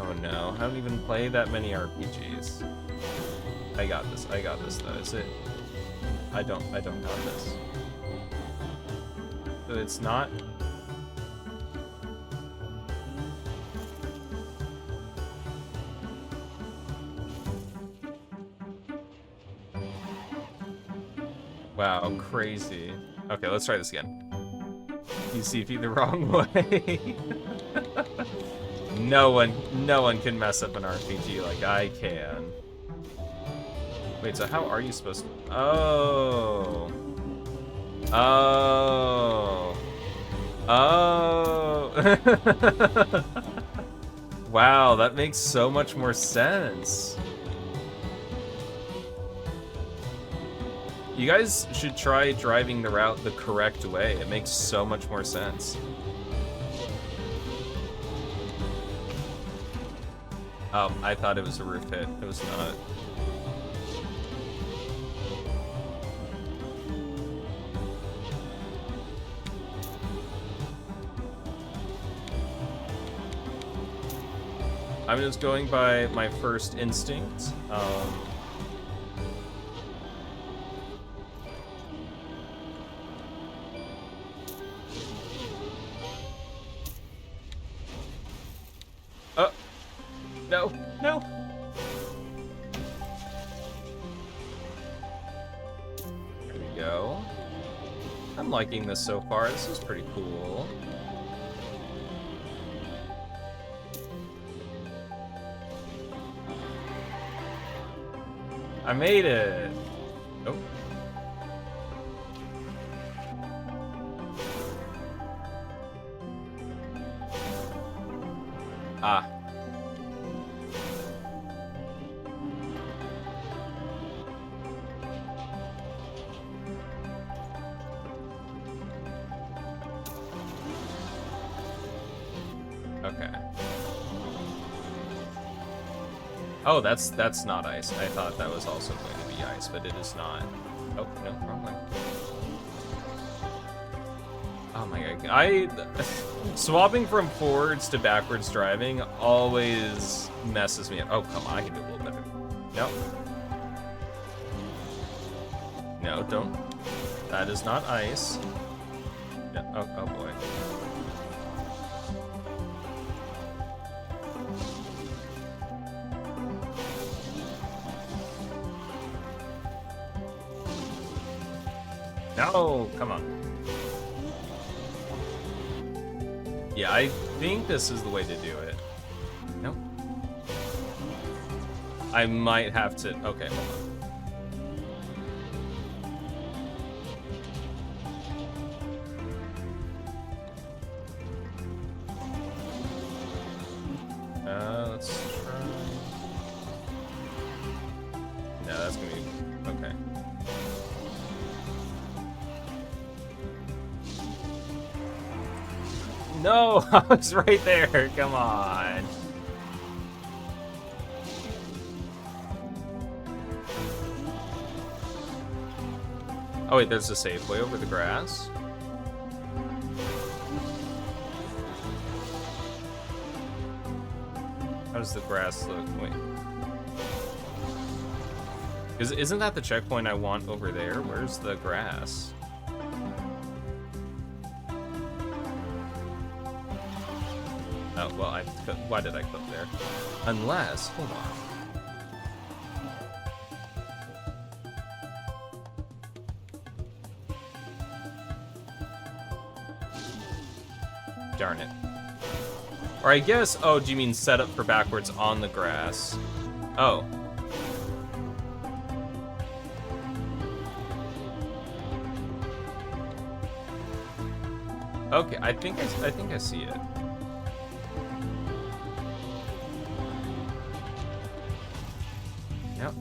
Oh no, I don't even play that many RPGs. I got this though. Is it? I don't got this. So it's not... Wow, crazy. Okay, let's try this again. You see feet the wrong way. No one can mess up an RPG like I can. Wait, so how are you supposed to... Oh. Wow, that makes so much more sense. You guys should try driving the route the correct way. It makes so much more sense. Oh, I thought it was a roof hit. It was not. I'm just going by my first instinct. No, no. There we go. I'm liking this so far. This is pretty cool. I made it. Oh. Ah. Okay. Oh, that's not ice. I thought that was also going to be ice, but it is not. Oh, no, wrong way. Oh my god. Swapping from forwards to backwards driving always messes me up. Oh, come on, I can do a little better. No. No, don't. That is not ice. No. Oh boy. No, come on. Yeah, I think this is the way to do it. Nope. I might have to... Okay, hold on. Let's try... No, that's gonna be... Okay. No, I was right there. Come on. Oh wait, there's a safe way over the grass. How does the grass look? Wait. Isn't that the checkpoint I want over there? Where's the grass? Oh, well, why did I click there? Unless, hold on. Darn it. Or I guess, oh, do you mean set up for backwards on the grass? Oh. Okay, I think I see it. Yep.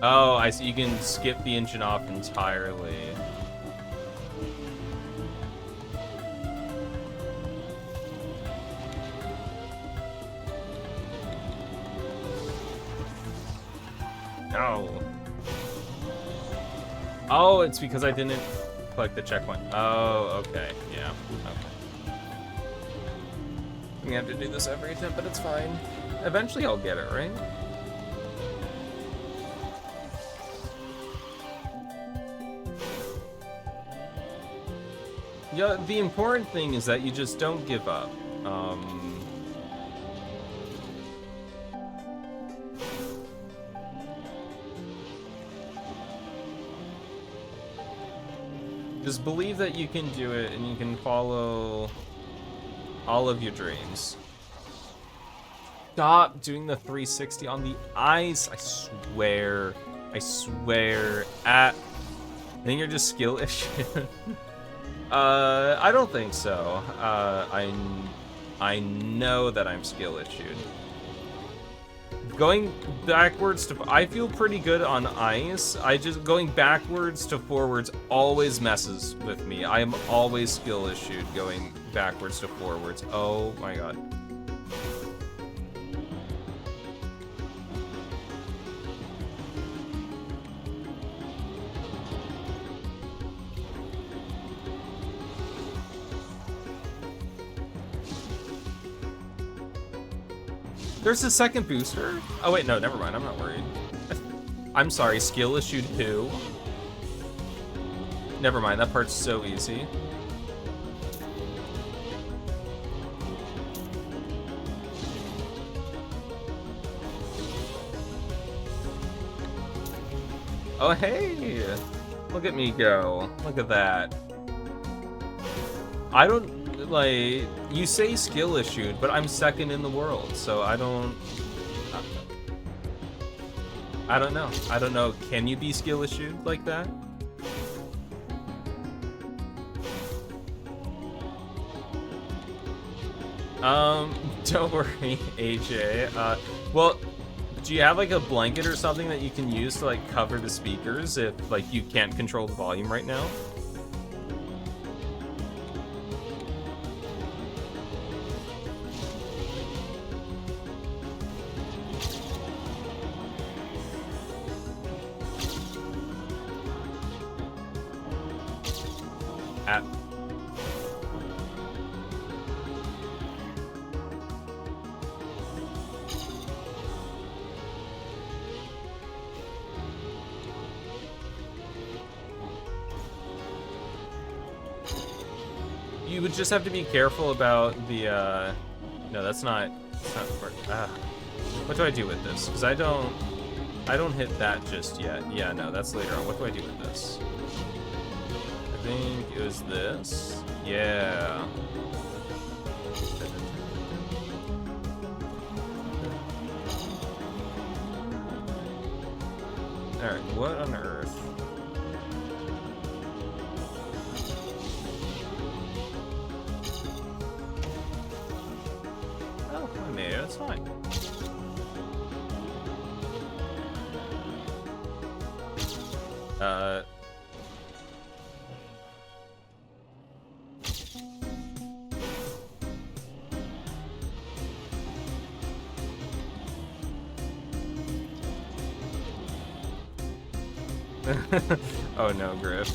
Oh, I see. You can skip the engine off entirely. No. Oh, it's because I didn't click the checkpoint. Oh, okay. Yeah. Okay. We have to do this every attempt, but it's fine. Eventually I'll get it, right? Yeah, the important thing is that you just don't give up. Just believe that you can do it and you can follow all of your dreams. Stop doing the 360 on the ice. I swear. I swear. I think you're just skill issue. I don't think so. I know that I'm skill issued. Going backwards to... I feel pretty good on ice. Going backwards to forwards always messes with me. I am always skill issued going backwards to forwards. Oh my god. There's a second booster? Oh wait, no, never mind, I'm not worried. I'm sorry, skill issued who? Never mind, that part's so easy. Oh hey! Look at me go. Look at that. I don't... Like, you say skill issued, but I'm second in the world, so I don't know. I don't know. Can you be skill issued like that? Don't worry, AJ. Well, do you have like a blanket or something that you can use to like cover the speakers if like you can't control the volume right now? At you would just have to be careful about the, no, that's not what do I do with this? Because I don't hit that just yet. Yeah, no, that's later on. What do I do with this? I think it was this. Yeah. Alright, what on earth? Oh, I made it. That's fine. Oh no, Griff.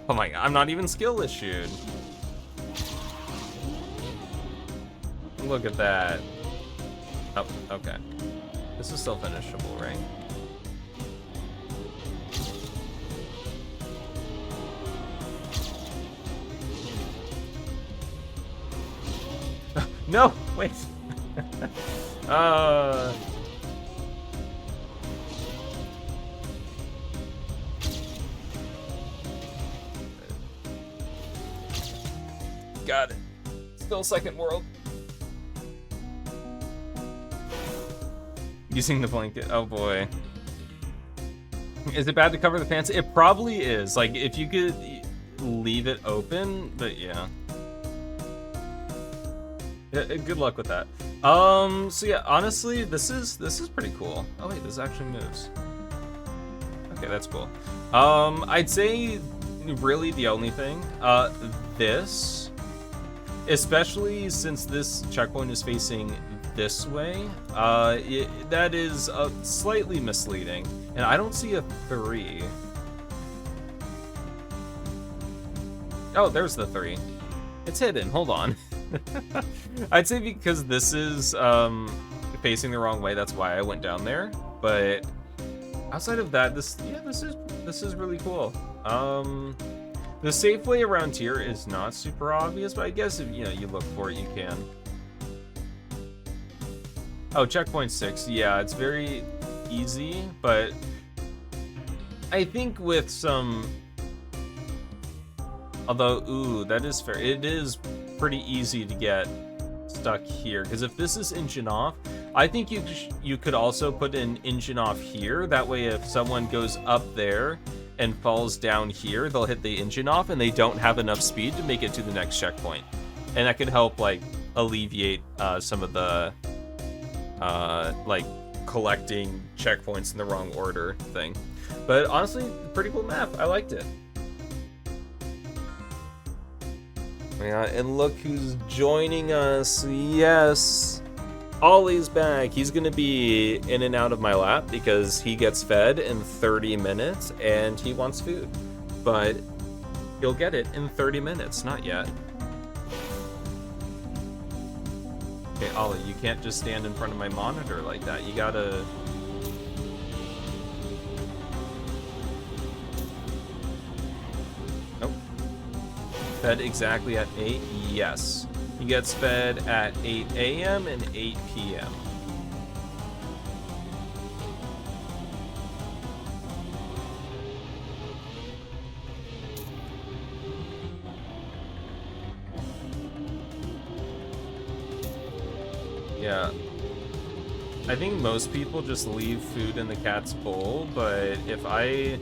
Oh my god, I'm not even skill issued. Look at that. Oh, okay. This is still finishable, right? No, wait. Got it. Still second world. Using the blanket. Oh boy. Is it bad to cover the pants? It probably is. Like, if you could leave it open, but yeah. Good luck with that. So yeah, honestly, this is pretty cool. Oh wait, this actually moves. Okay, that's cool. I'd say really the only thing, this, especially since this checkpoint is facing this way, that is slightly misleading. And I don't see a 3. Oh, there's the 3. It's hidden. Hold on. I'd say because this is facing the wrong way, that's why I went down there. But outside of that, this is really cool. The safe way around here is not super obvious, but I guess if you look for it, you can. Oh, checkpoint 6. Yeah, it's very easy, but I think with some. Although, ooh, that is fair. It is pretty easy to get stuck here, because if this is engine off, I think you could also put an engine off here. That way, if someone goes up there and falls down here, they'll hit the engine off, and they don't have enough speed to make it to the next checkpoint, and that could help like alleviate some of the like collecting checkpoints in the wrong order thing. But honestly, pretty cool map. I liked it. Yeah, and look who's joining us. Yes, Ollie's back. He's gonna be in and out of my lap because he gets fed in 30 minutes and he wants food, but he'll get it in 30 minutes, not yet. Okay, Ollie, you can't just stand in front of my monitor like that. You gotta... Nope. Fed exactly at 8? Yes. He gets fed at 8 a.m. and 8 p.m. Yeah. I think most people just leave food in the cat's bowl, but if I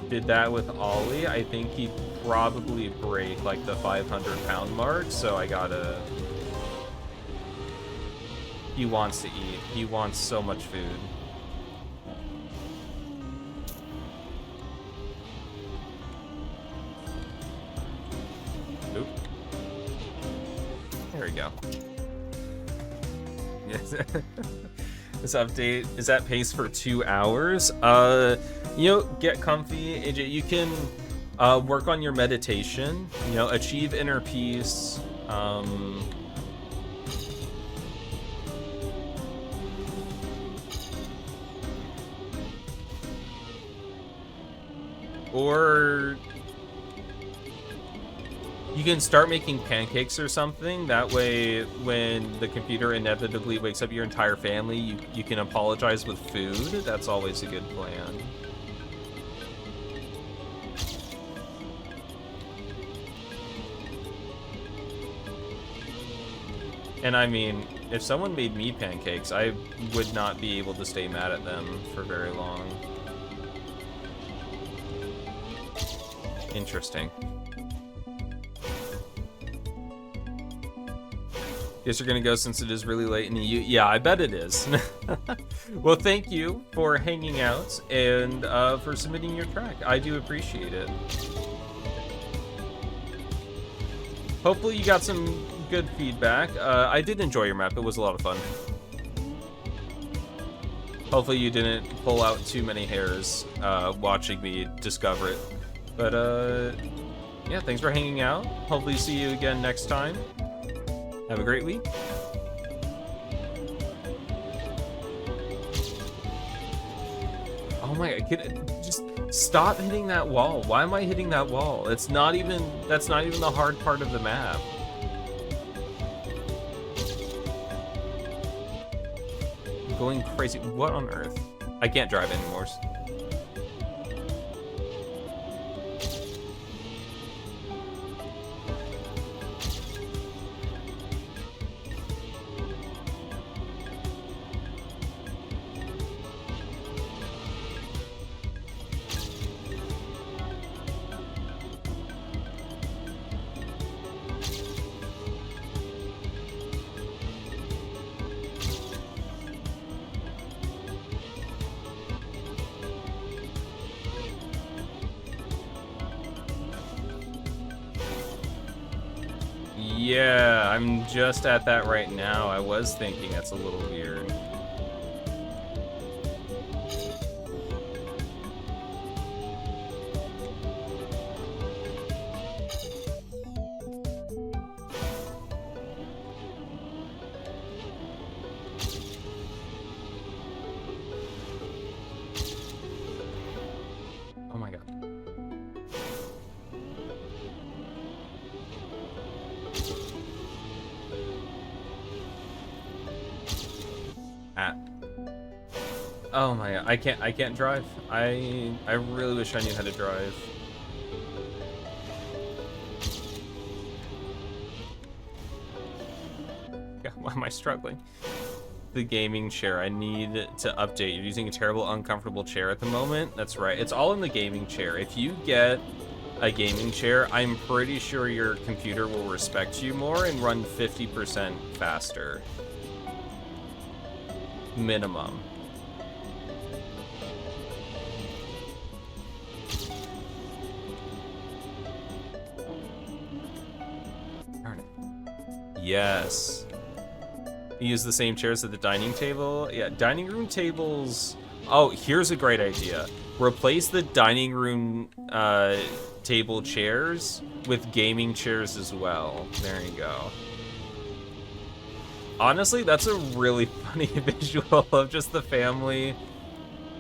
did that with Ollie, I think he'd probably break like the 500-pound mark, so I gotta... He wants to eat. He wants so much food. Oop. There we go. Yes. This update is at pace for 2 hours. Get comfy, AJ. You can work on your meditation. Achieve inner peace. Or you can start making pancakes or something. That way, when the computer inevitably wakes up your entire family, you can apologize with food. That's always a good plan. And I mean, if someone made me pancakes, I would not be able to stay mad at them for very long. Interesting. Guess you're gonna go since it is really late in the EU. Yeah, I bet it is. Well, thank you for hanging out and for submitting your track. I do appreciate it. Hopefully you got some good feedback. I did enjoy your map. It was a lot of fun. Hopefully you didn't pull out too many hairs watching me discover it. But yeah, thanks for hanging out. Hopefully see you again next time. Have a great week. Oh my god, just stop hitting that wall. Why am I hitting that wall? That's not even the hard part of the map. I'm going crazy. What on earth? I can't drive anymore. Yeah, I'm just at that right now. I was thinking that's a little weird. Oh my god. Oh my god, I can't drive. I really wish I knew how to drive. Yeah, why am I struggling? The gaming chair, I need to update. You're using a terrible, uncomfortable chair at the moment. That's right, it's all in the gaming chair. If you get a gaming chair, I'm pretty sure your computer will respect you more and run 50% faster. Minimum. Yes. You use the same chairs at the dining table? Yeah, dining room tables... Oh, here's a great idea. Replace the dining room table chairs with gaming chairs as well. There you go. Honestly, that's a really funny visual of just the family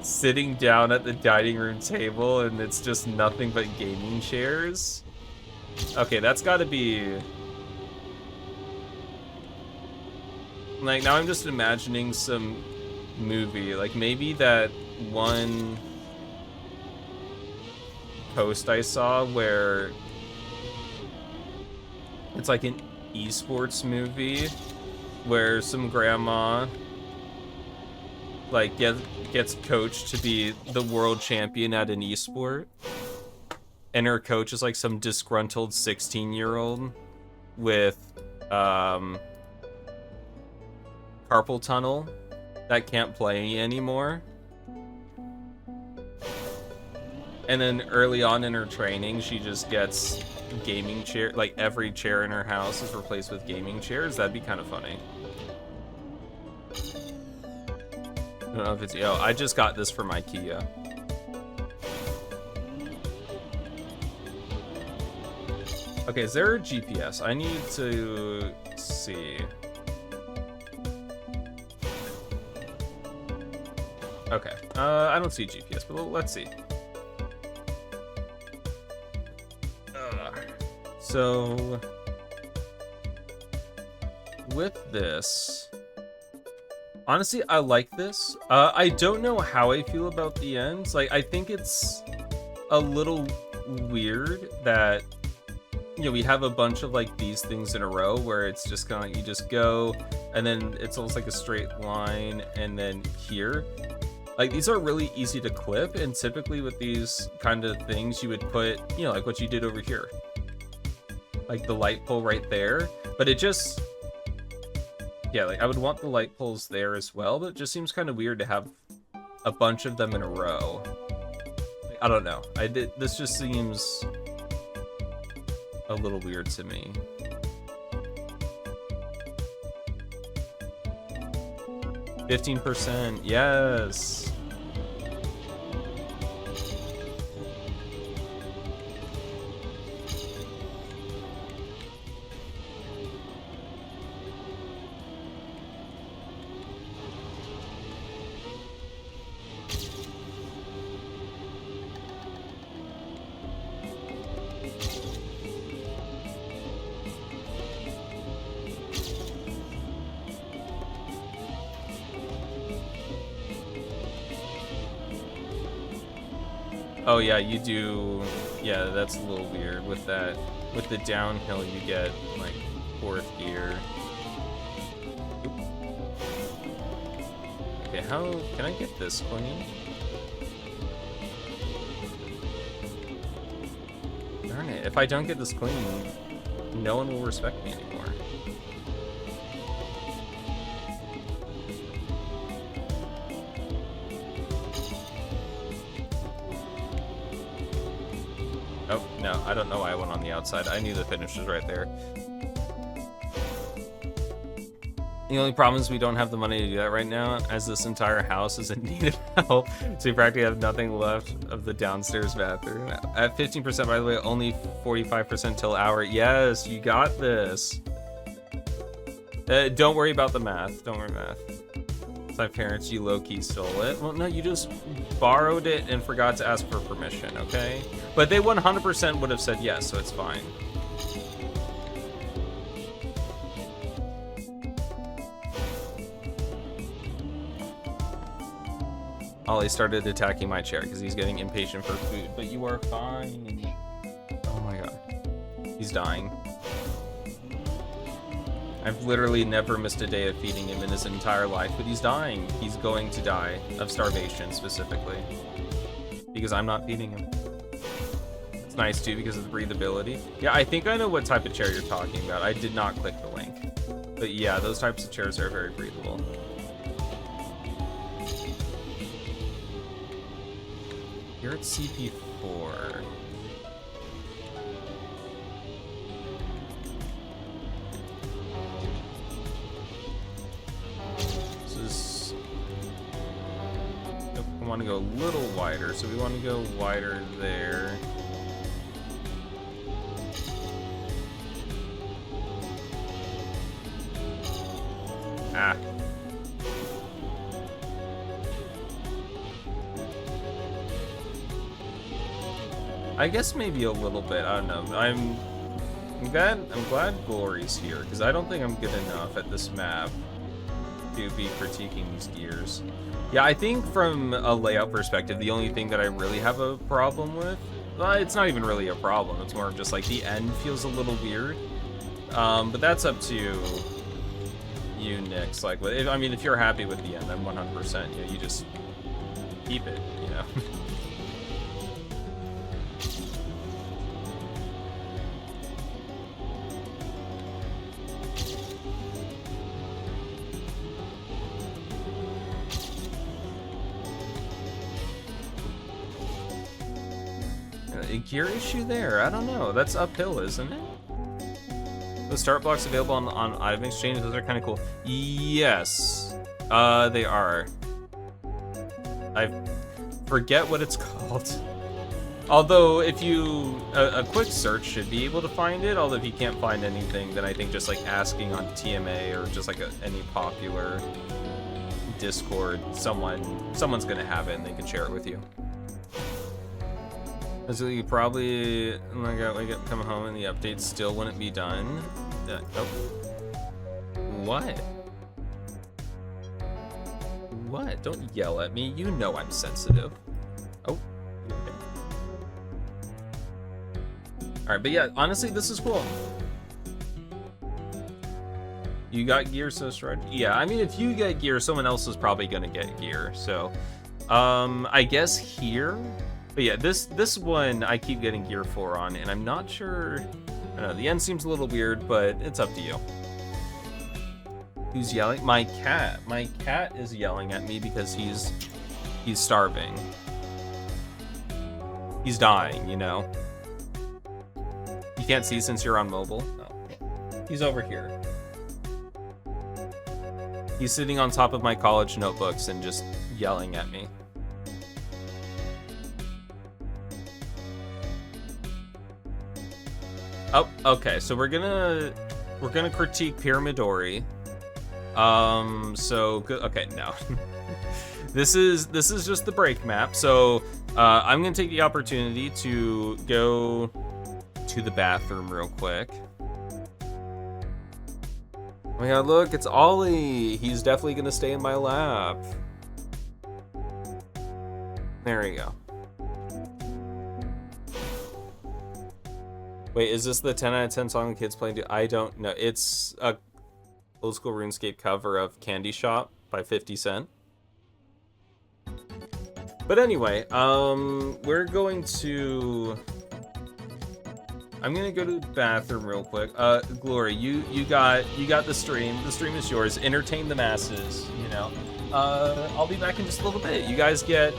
sitting down at the dining room table and it's just nothing but gaming chairs. Okay, that's gotta be... Like, now I'm just imagining some movie. Like, maybe that one post I saw where it's like an esports movie where some grandma like gets coached to be the world champion at an esport, and her coach is like some disgruntled 16-year-old with carpal tunnel that can't play anymore. And then early on in her training, she just gets gaming chair, like every chair in her house is replaced with gaming chairs. That'd be kind of funny. I don't know if it's, oh, I just got this from IKEA. Okay, is there a GPS? I need to see. Okay, I don't see GPS, but let's see. So, with this, honestly, I like this. I don't know how I feel about the ends. Like, I think it's a little weird that, you know, we have a bunch of like these things in a row where it's just kind of like you just go and then it's almost like a straight line, and then here, like, these are really easy to clip, and typically with these kind of things you would put, you know, like what you did over here, like the light pole right there. But it just, yeah, like I would want the light poles there as well, but it just seems kind of weird to have a bunch of them in a row. Like, I don't know, this just seems a little weird to me. 15%, yes. Oh yeah, you do. Yeah, that's a little weird with that. With the downhill, you get like 4th gear. Oop. Okay, how can I get this clean? Darn it! If I don't get this clean, no one will respect me anymore. Oh, no, I don't know why I went on the outside. I knew the finish was right there. The only problem is we don't have the money to do that right now, as this entire house is in need of help. So we practically have nothing left of the downstairs bathroom. At 15%, by the way, only 45% till hour. Yes, you got this. Don't worry about the math. Don't worry math. My parents, you low-key stole it. Well, no, you just borrowed it and forgot to ask for permission, okay? But they 100% would have said yes, so it's fine. Ollie started attacking my chair because he's getting impatient for food, but you are fine. Oh my god. He's dying. I've literally never missed a day of feeding him in his entire life, but he's dying. He's going to die of starvation, specifically. Because I'm not feeding him. It's nice, too, because of the breathability. Yeah, I think I know what type of chair you're talking about. I did not click the link. But yeah, those types of chairs are very breathable. You're at CP4. We want to go a little wider, so we want to go wider there. Ah. I guess maybe a little bit. I don't know. I'm glad Glory's here, because I don't think I'm good enough at this map to be critiquing these gears. Yeah, I think from a layout perspective, the only thing that I really have a problem with, well, it's not even really a problem, it's more of just like the end feels a little weird. But that's up to you, Nyx. Like, I mean, if you're happy with the end, then 100%, yeah, you just keep it, you know? A gear issue there? I don't know. That's uphill, isn't it? The start blocks available on item exchange, those are kind of cool. Yes, they are. I forget what it's called. Although, if you... A quick search should be able to find it, although if you can't find anything, then I think just, like, asking on TMA or just, like, any popular Discord, someone's gonna have it and they can share it with you. So you probably... Oh my god, we get come home and the update still wouldn't be done. Oh. What? What? Don't yell at me. You know I'm sensitive. Oh. Alright, but yeah, honestly, this is cool. You got gear, so Stride? Yeah, I mean, if you get gear, someone else is probably gonna get gear, so... I guess here... But yeah, this one I keep getting gear 4 on, and I'm not sure... I don't know, the end seems a little weird, but it's up to you. Who's yelling? My cat. My cat is yelling at me because he's starving. He's dying, you know? You can't see since you're on mobile? No. He's over here. He's sitting on top of my college notebooks and just yelling at me. Oh, okay, so we're gonna critique Pyramidori. Okay, no. This is just the break map. So I'm gonna take the opportunity to go to the bathroom real quick. Oh my god, look, it's Ollie. He's definitely gonna stay in my lap. There you go. Wait, is this the 10 out of 10 song the kids playing? I don't know. It's a old school RuneScape cover of Candy Shop by 50 Cent. But anyway, we're going to... I'm gonna go to the bathroom real quick. Glory, you got the stream. The stream is yours. Entertain the masses, you know. I'll be back in just a little bit. You guys get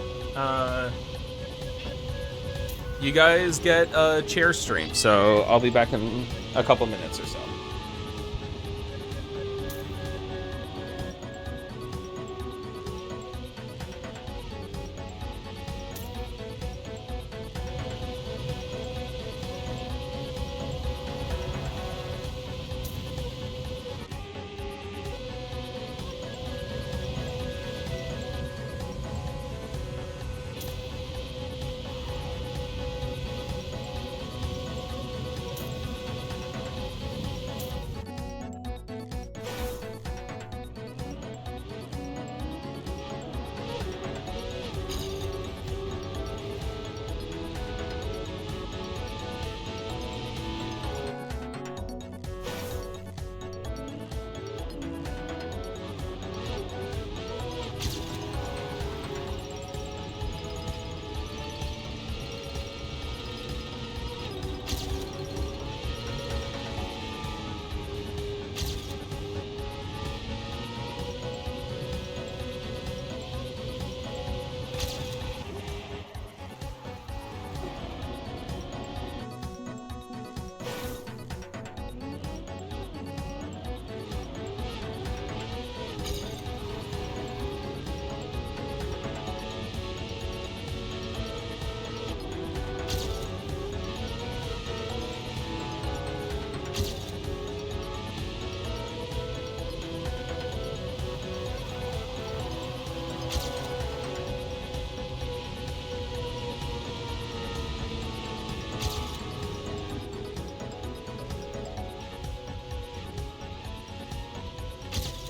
a chair stream, so I'll be back in a couple minutes or so.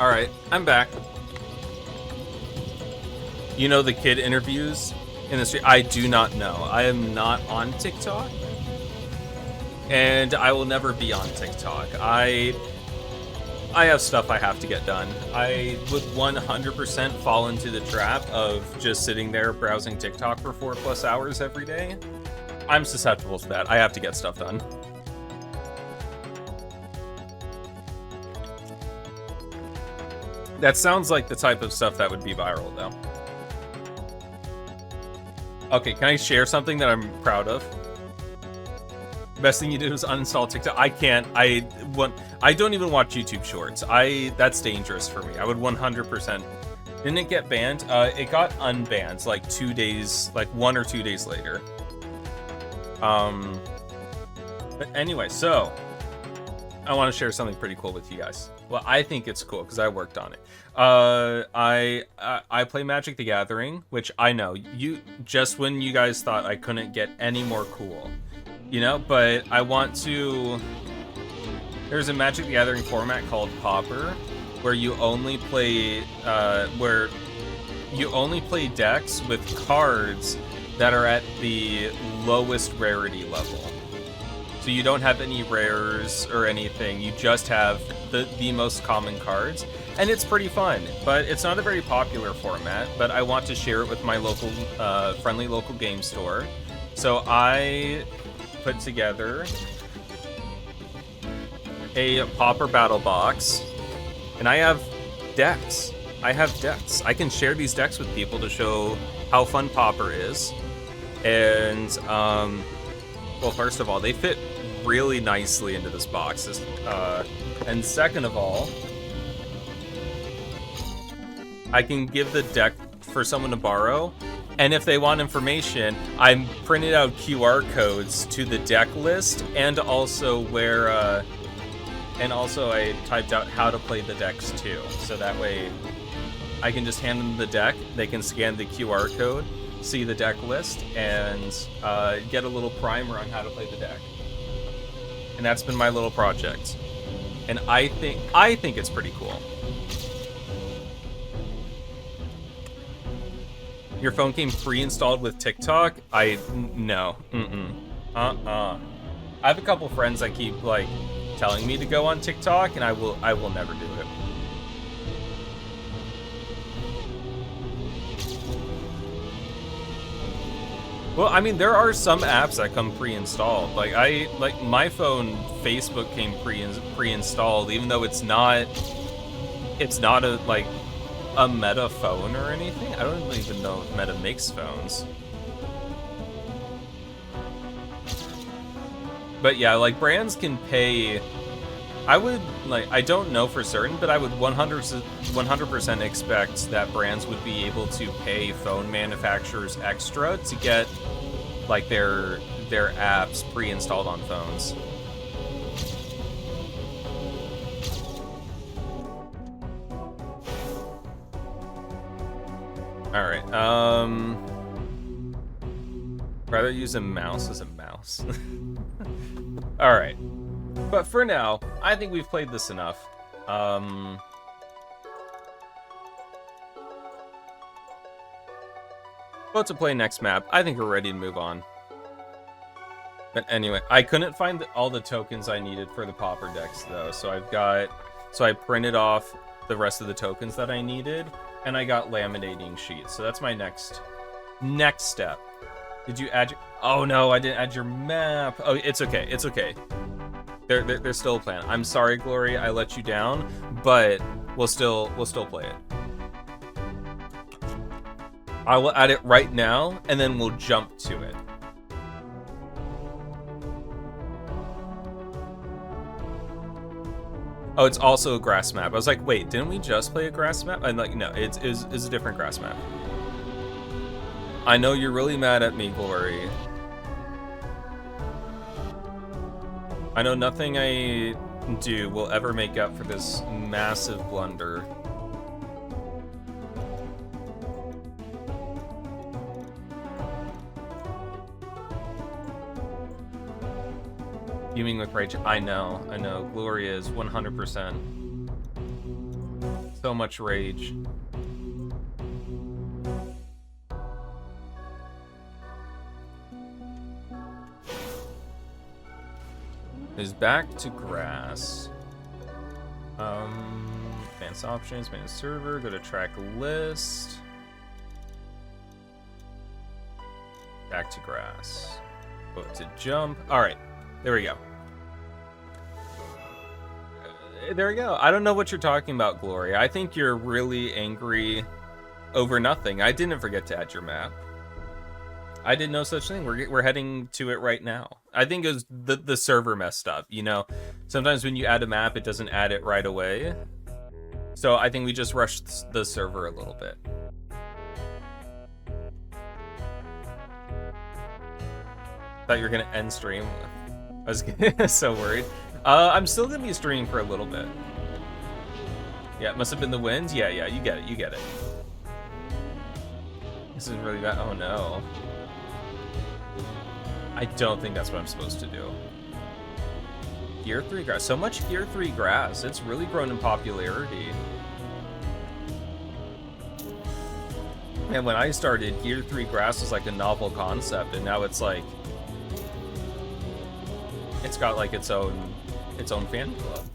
All right, I'm back. You know the kid interviews in the street? I do not know. I am not on TikTok, and I will never be on TikTok. I have stuff I have to get done. I would 100% fall into the trap of just sitting there browsing TikTok for 4+ hours every day. I'm susceptible to that. I have to get stuff done. That sounds like the type of stuff that would be viral, though. Okay, can I share something that I'm proud of? Best thing you did was uninstall TikTok. I can't. I don't even watch YouTube Shorts. That's dangerous for me. I would 100% Didn't it get banned? It got unbanned like 2 days, like 1 or 2 days later. But anyway, so I want to share something pretty cool with you guys. Well, I think it's cool because I worked on it. I play Magic the Gathering, which I know you just when you guys thought I couldn't get any more cool, you know. But I want to. There's a Magic the Gathering format called Pauper, where you only play decks with cards that are at the lowest rarity level. So you don't have any rares or anything. You just have the most common cards, and it's pretty fun. But it's not a very popular format. But I want to share it with my local, friendly local game store. So I put together a Pauper battle box, and I have decks. I can share these decks with people to show how fun Pauper is. And well, first of all, they fit really nicely into this box. And second of all, I can give the deck for someone to borrow. And if they want information, I printed out QR codes to the deck list, and also I typed out how to play the decks too. So that way, I can just hand them the deck. They can scan the QR code, see the deck list, and get a little primer on how to play the deck. And that's been my little project. And I think it's pretty cool. Your phone came pre-installed with TikTok? No. I have a couple friends that keep like telling me to go on TikTok, and I will never do it. Well, I mean, there are some apps that come pre-installed. Like my phone, Facebook came pre-installed, even though it's not a Meta phone or anything. I don't even know if Meta makes phones. But yeah, like brands can pay. I don't know for certain, but I would 100% expect that brands would be able to pay phone manufacturers extra to get like their apps pre-installed on phones. All right. Rather use a mouse as a mouse. All right. But for now, I think we've played this enough. About to play next map. I think we're ready to move on. But anyway, I couldn't find all the tokens I needed for the Pauper decks though, so I printed off the rest of the tokens that I needed, and I got laminating sheets. So that's my next step. Did you add your... Oh no, I didn't add your map. Oh, it's okay. It's okay. There's still a plan. I'm sorry, Glory, I let you down, but we'll still play it. I will add it right now, and then we'll jump to it. Oh, it's also a grass map. I was like, wait, didn't we just play a grass map? I'm like, no, it's a different grass map. I know you're really mad at me, Glory. I know nothing I do will ever make up for this massive blunder. Fuming with rage. I know. Gloria is 100%. So much rage. Is back to grass. Advanced options, main server, go to track list. Back to grass. Go to jump. Alright, there we go. There we go. I don't know what you're talking about, Gloria. I think you're really angry over nothing. I didn't forget to add your map. I did no such thing. We're heading to it right now. I think it was the server messed up, you know? Sometimes when you add a map, it doesn't add it right away. So I think we just rushed the server a little bit. Thought you were gonna end stream. I was so worried. I'm still gonna be streaming for a little bit. Yeah, it must have been the wind. Yeah, you get it, you get it. This is really bad. Oh no. I don't think that's what I'm supposed to do. Gear 3 grass. So much Gear 3 grass. It's really grown in popularity. And when I started, Gear 3 grass was like a novel concept, and now it's like it's got like its own fan club.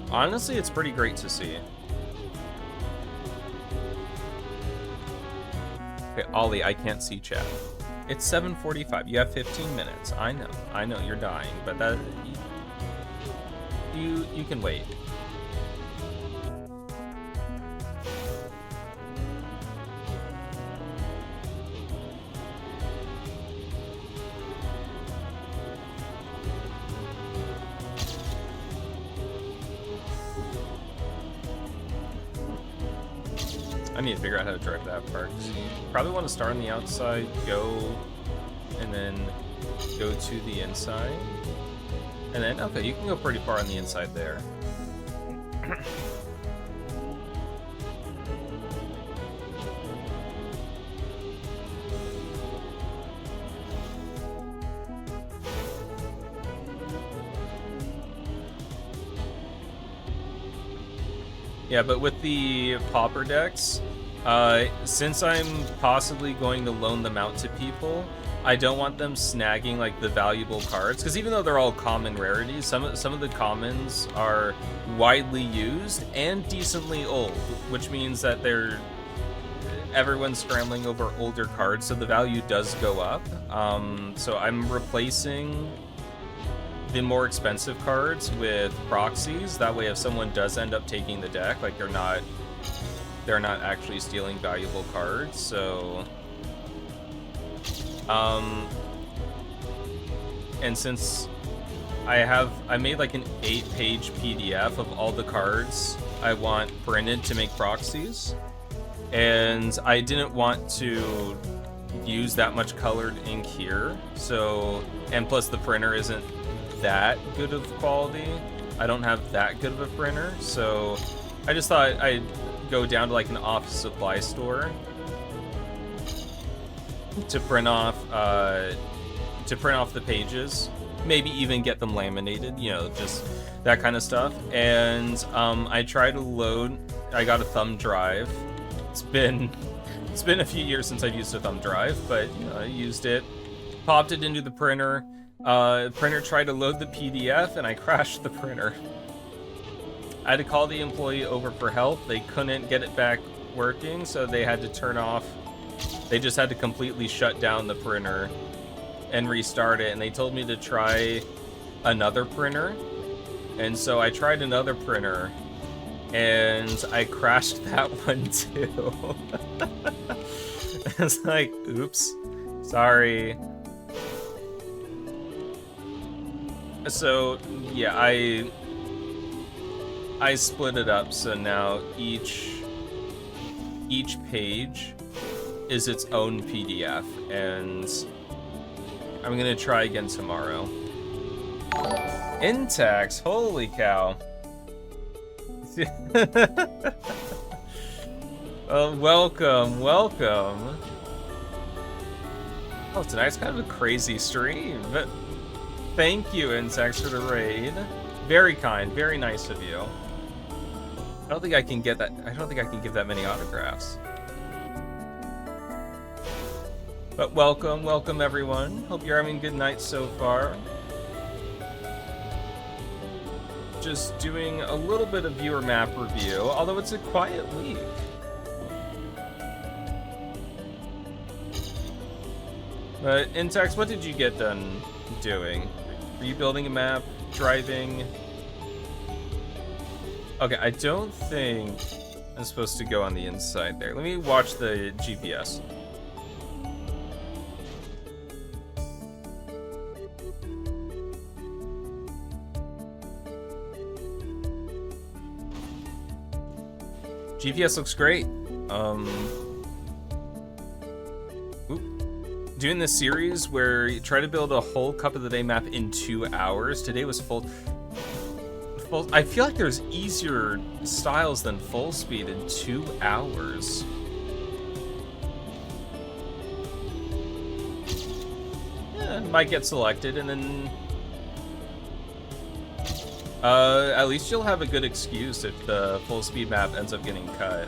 Honestly, it's pretty great to see. Okay, Ollie, I can't see chat. It's 7:45. You have 15 minutes. I know you're dying, but that you can wait. I need to figure out how to drive that part. Probably want to start on the outside, go, and then go to the inside. And then, okay, you can go pretty far on the inside there. Yeah, but with the pauper decks, since I'm possibly going to loan them out to people, I don't want them snagging like the valuable cards, because even though they're all common rarities, some of the commons are widely used and decently old, which means that everyone's scrambling over older cards, so the value does go up. So I'm replacing the more expensive cards with proxies. That way, if someone does end up taking the deck, like they're not actually stealing valuable cards. So, and since I made like an 8-page PDF of all the cards I want printed to make proxies, and I didn't want to use that much colored ink here. So, and plus the printer isn't that good of quality. I don't have that good of a printer, so I just thought I'd go down to like an office supply store to print off the pages, maybe even get them laminated, you know, just that kind of stuff. And I tried to load. I got a thumb drive. It's been a few years since I've used a thumb drive, but you know, I used it, popped it into the printer. Printer tried to load the PDF and I crashed the printer. I had to call the employee over for help. They couldn't get it back working, so they had to turn off. They just had to completely shut down the printer and restart it. And they told me to try another printer. And so I tried another printer and I crashed that one too. It's like, oops, sorry. So yeah, I split it up, so now each page is its own PDF, and I'm gonna try again tomorrow. Intax, holy cow. Welcome. Oh, tonight's kind of a crazy stream, but thank you, Intax, for the raid. Very kind, very nice of you. I don't think I can get that. I don't think I can give that many autographs. But welcome everyone. Hope you're having a good night so far. Just doing a little bit of viewer map review, although it's a quiet week. But Intax, what did you get done doing? Were you building a map? Driving? Okay, I don't think I'm supposed to go on the inside there. Let me watch the GPS. GPS looks great. Doing this series where you try to build a whole Cup of the Day map in 2 hours. Today was full. I feel like there's easier styles than full speed in 2 hours. Yeah, might get selected, and then at least you'll have a good excuse if the full speed map ends up getting cut.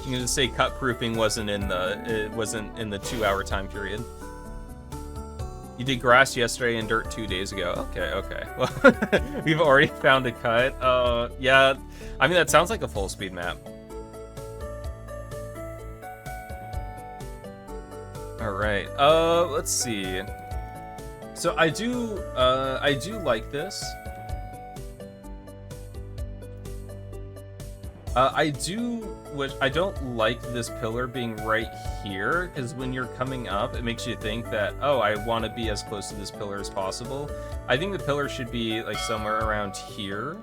I'm gonna say cut proofing wasn't in the 2 hour time period. You did grass yesterday and dirt 2 days ago. Okay. Well, we've already found a cut. Yeah, I mean, that sounds like a full speed map. All right, let's see. So I do like this. I don't like this pillar being right here, because when you're coming up, it makes you think that, oh, I want to be as close to this pillar as possible. I think the pillar should be like somewhere around here.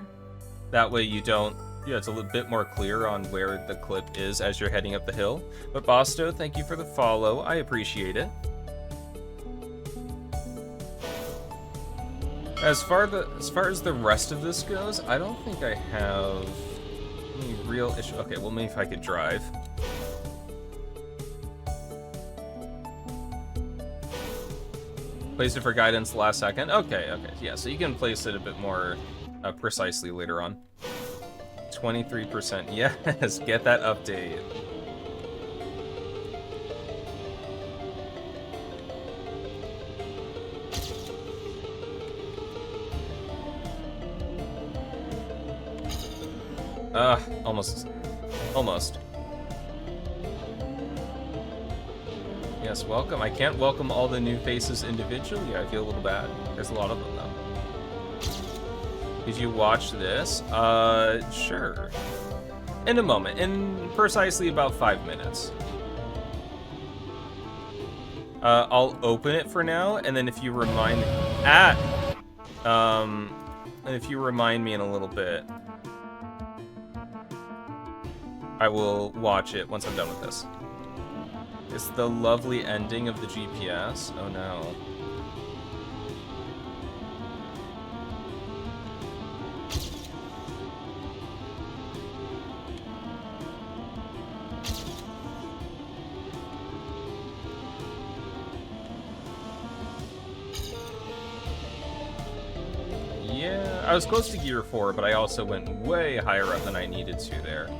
That way you don't, it's a little bit more clear on where the clip is as you're heading up the hill. But Bosto, thank you for the follow. I appreciate it. As far as the rest of this goes, I don't think I have any real issue. Okay, well, maybe if I could drive. Place it for guidance last second. Okay, yeah, so you can place it a bit more precisely later on. 23%, yes, get that update. Almost. Yes, welcome. I can't welcome all the new faces individually. I feel a little bad. There's a lot of them, though. Did you watch this? Sure. In a moment. In precisely about 5 minutes. I'll open it for now, and then if you remind me... and if you remind me in a little bit, I will watch it once I'm done with this. It's the lovely ending of the GPS. Oh no. Yeah, I was close to Gear 4, but I also went way higher up than I needed to there.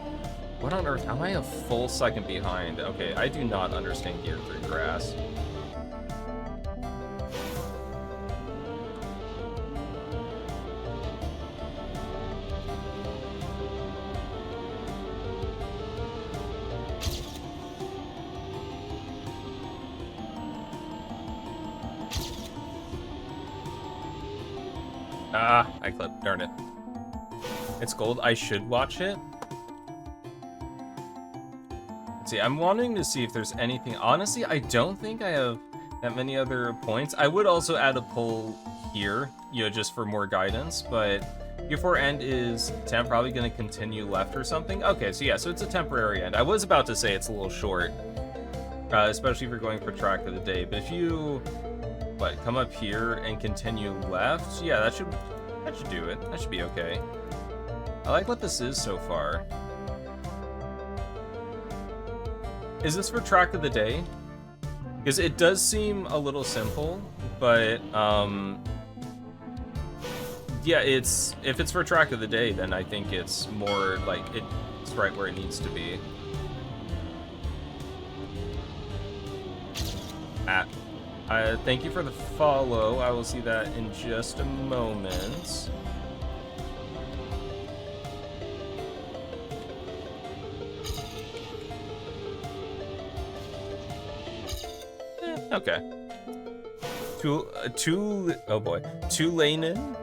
What on earth? Am I a full second behind? Okay, I do not understand Gear 3 grass. Ah, I clipped. Darn it. It's gold. I should watch it. See, I'm wanting to see if there's anything. Honestly, I don't think I have that many other points. I would also add a poll here, just for more guidance, but your end is probably going to continue left or something. Okay, so yeah, so it's a temporary end. I was about to say it's a little short, especially if you're going for track of the day, but if you, come up here and continue left, yeah, that should do it. That should be okay. I like what this is so far. Is this for track of the day? Because it does seem a little simple, but yeah, if it's for track of the day, then I think it's more like it's right where it needs to be. Thank you for the follow. I will see that in just a moment. Okay. Oh boy. Tulanen?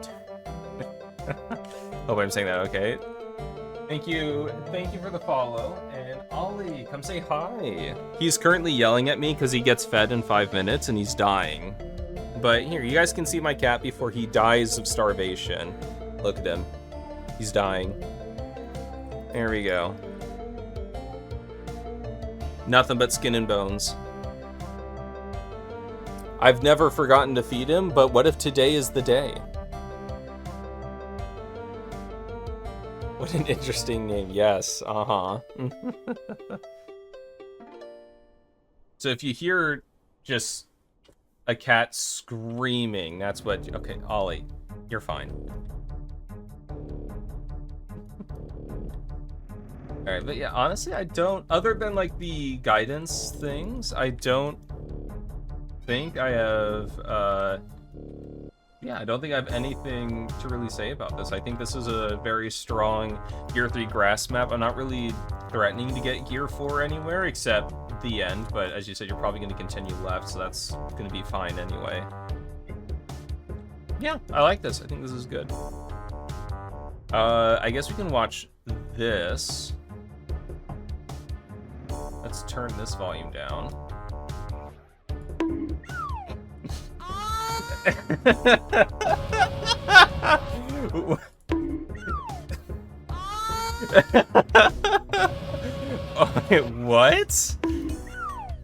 Hope I'm saying that okay. Thank you for the follow. And Ollie, come say hi. He's currently yelling at me because he gets fed in 5 minutes and he's dying. But here, you guys can see my cat before he dies of starvation. Look at him. He's dying. There we go. Nothing but skin and bones. I've never forgotten to feed him, but what if today is the day? What an interesting name. Yes, uh-huh. So if you hear just a cat screaming, that's what... Okay, Ollie, you're fine. Alright, but yeah, honestly, I don't... Other than, like, the guidance things, I don't think I have... Yeah, I don't think I have anything to really say about this. I think this is a very strong Gear 3 grass map. I'm not really threatening to get Gear 4 anywhere except the end, but as you said, you're probably going to continue left, so that's going to be fine anyway. Yeah, I like this. I think this is good. I guess we can watch this. Let's turn this volume down. What?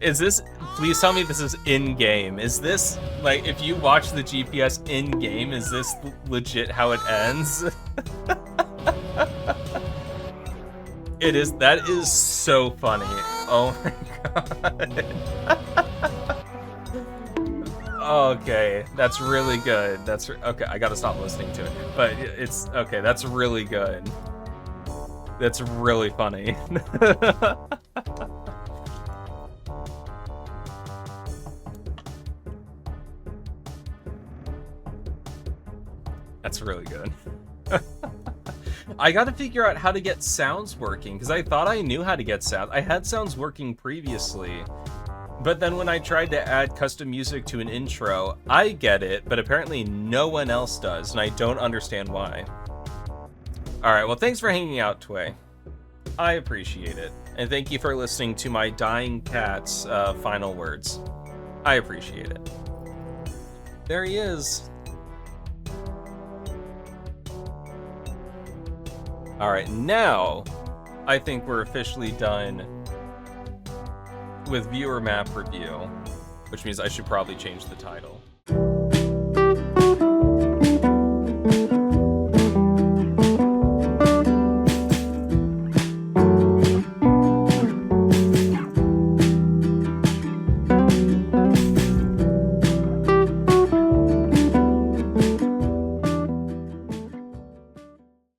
Is this... Please tell me this is in-game. Is this, like, if you watch the GPS in-game, is this legit how it ends? It is. That is so funny. Oh my god. Okay, that's really good. That's okay. I gotta stop listening to it, but it's okay. That's really good. That's really funny. That's really good. I gotta figure out how to get sounds working, because I thought I knew how to get sounds. I had sounds working previously. But then when I tried to add custom music to an intro, I get it, but apparently no one else does, and I don't understand why. Alright, well thanks for hanging out, Tway. I appreciate it. And thank you for listening to my dying cat's final words. I appreciate it. There he is. Alright, now I think we're officially done with viewer map review, which means I should probably change the title.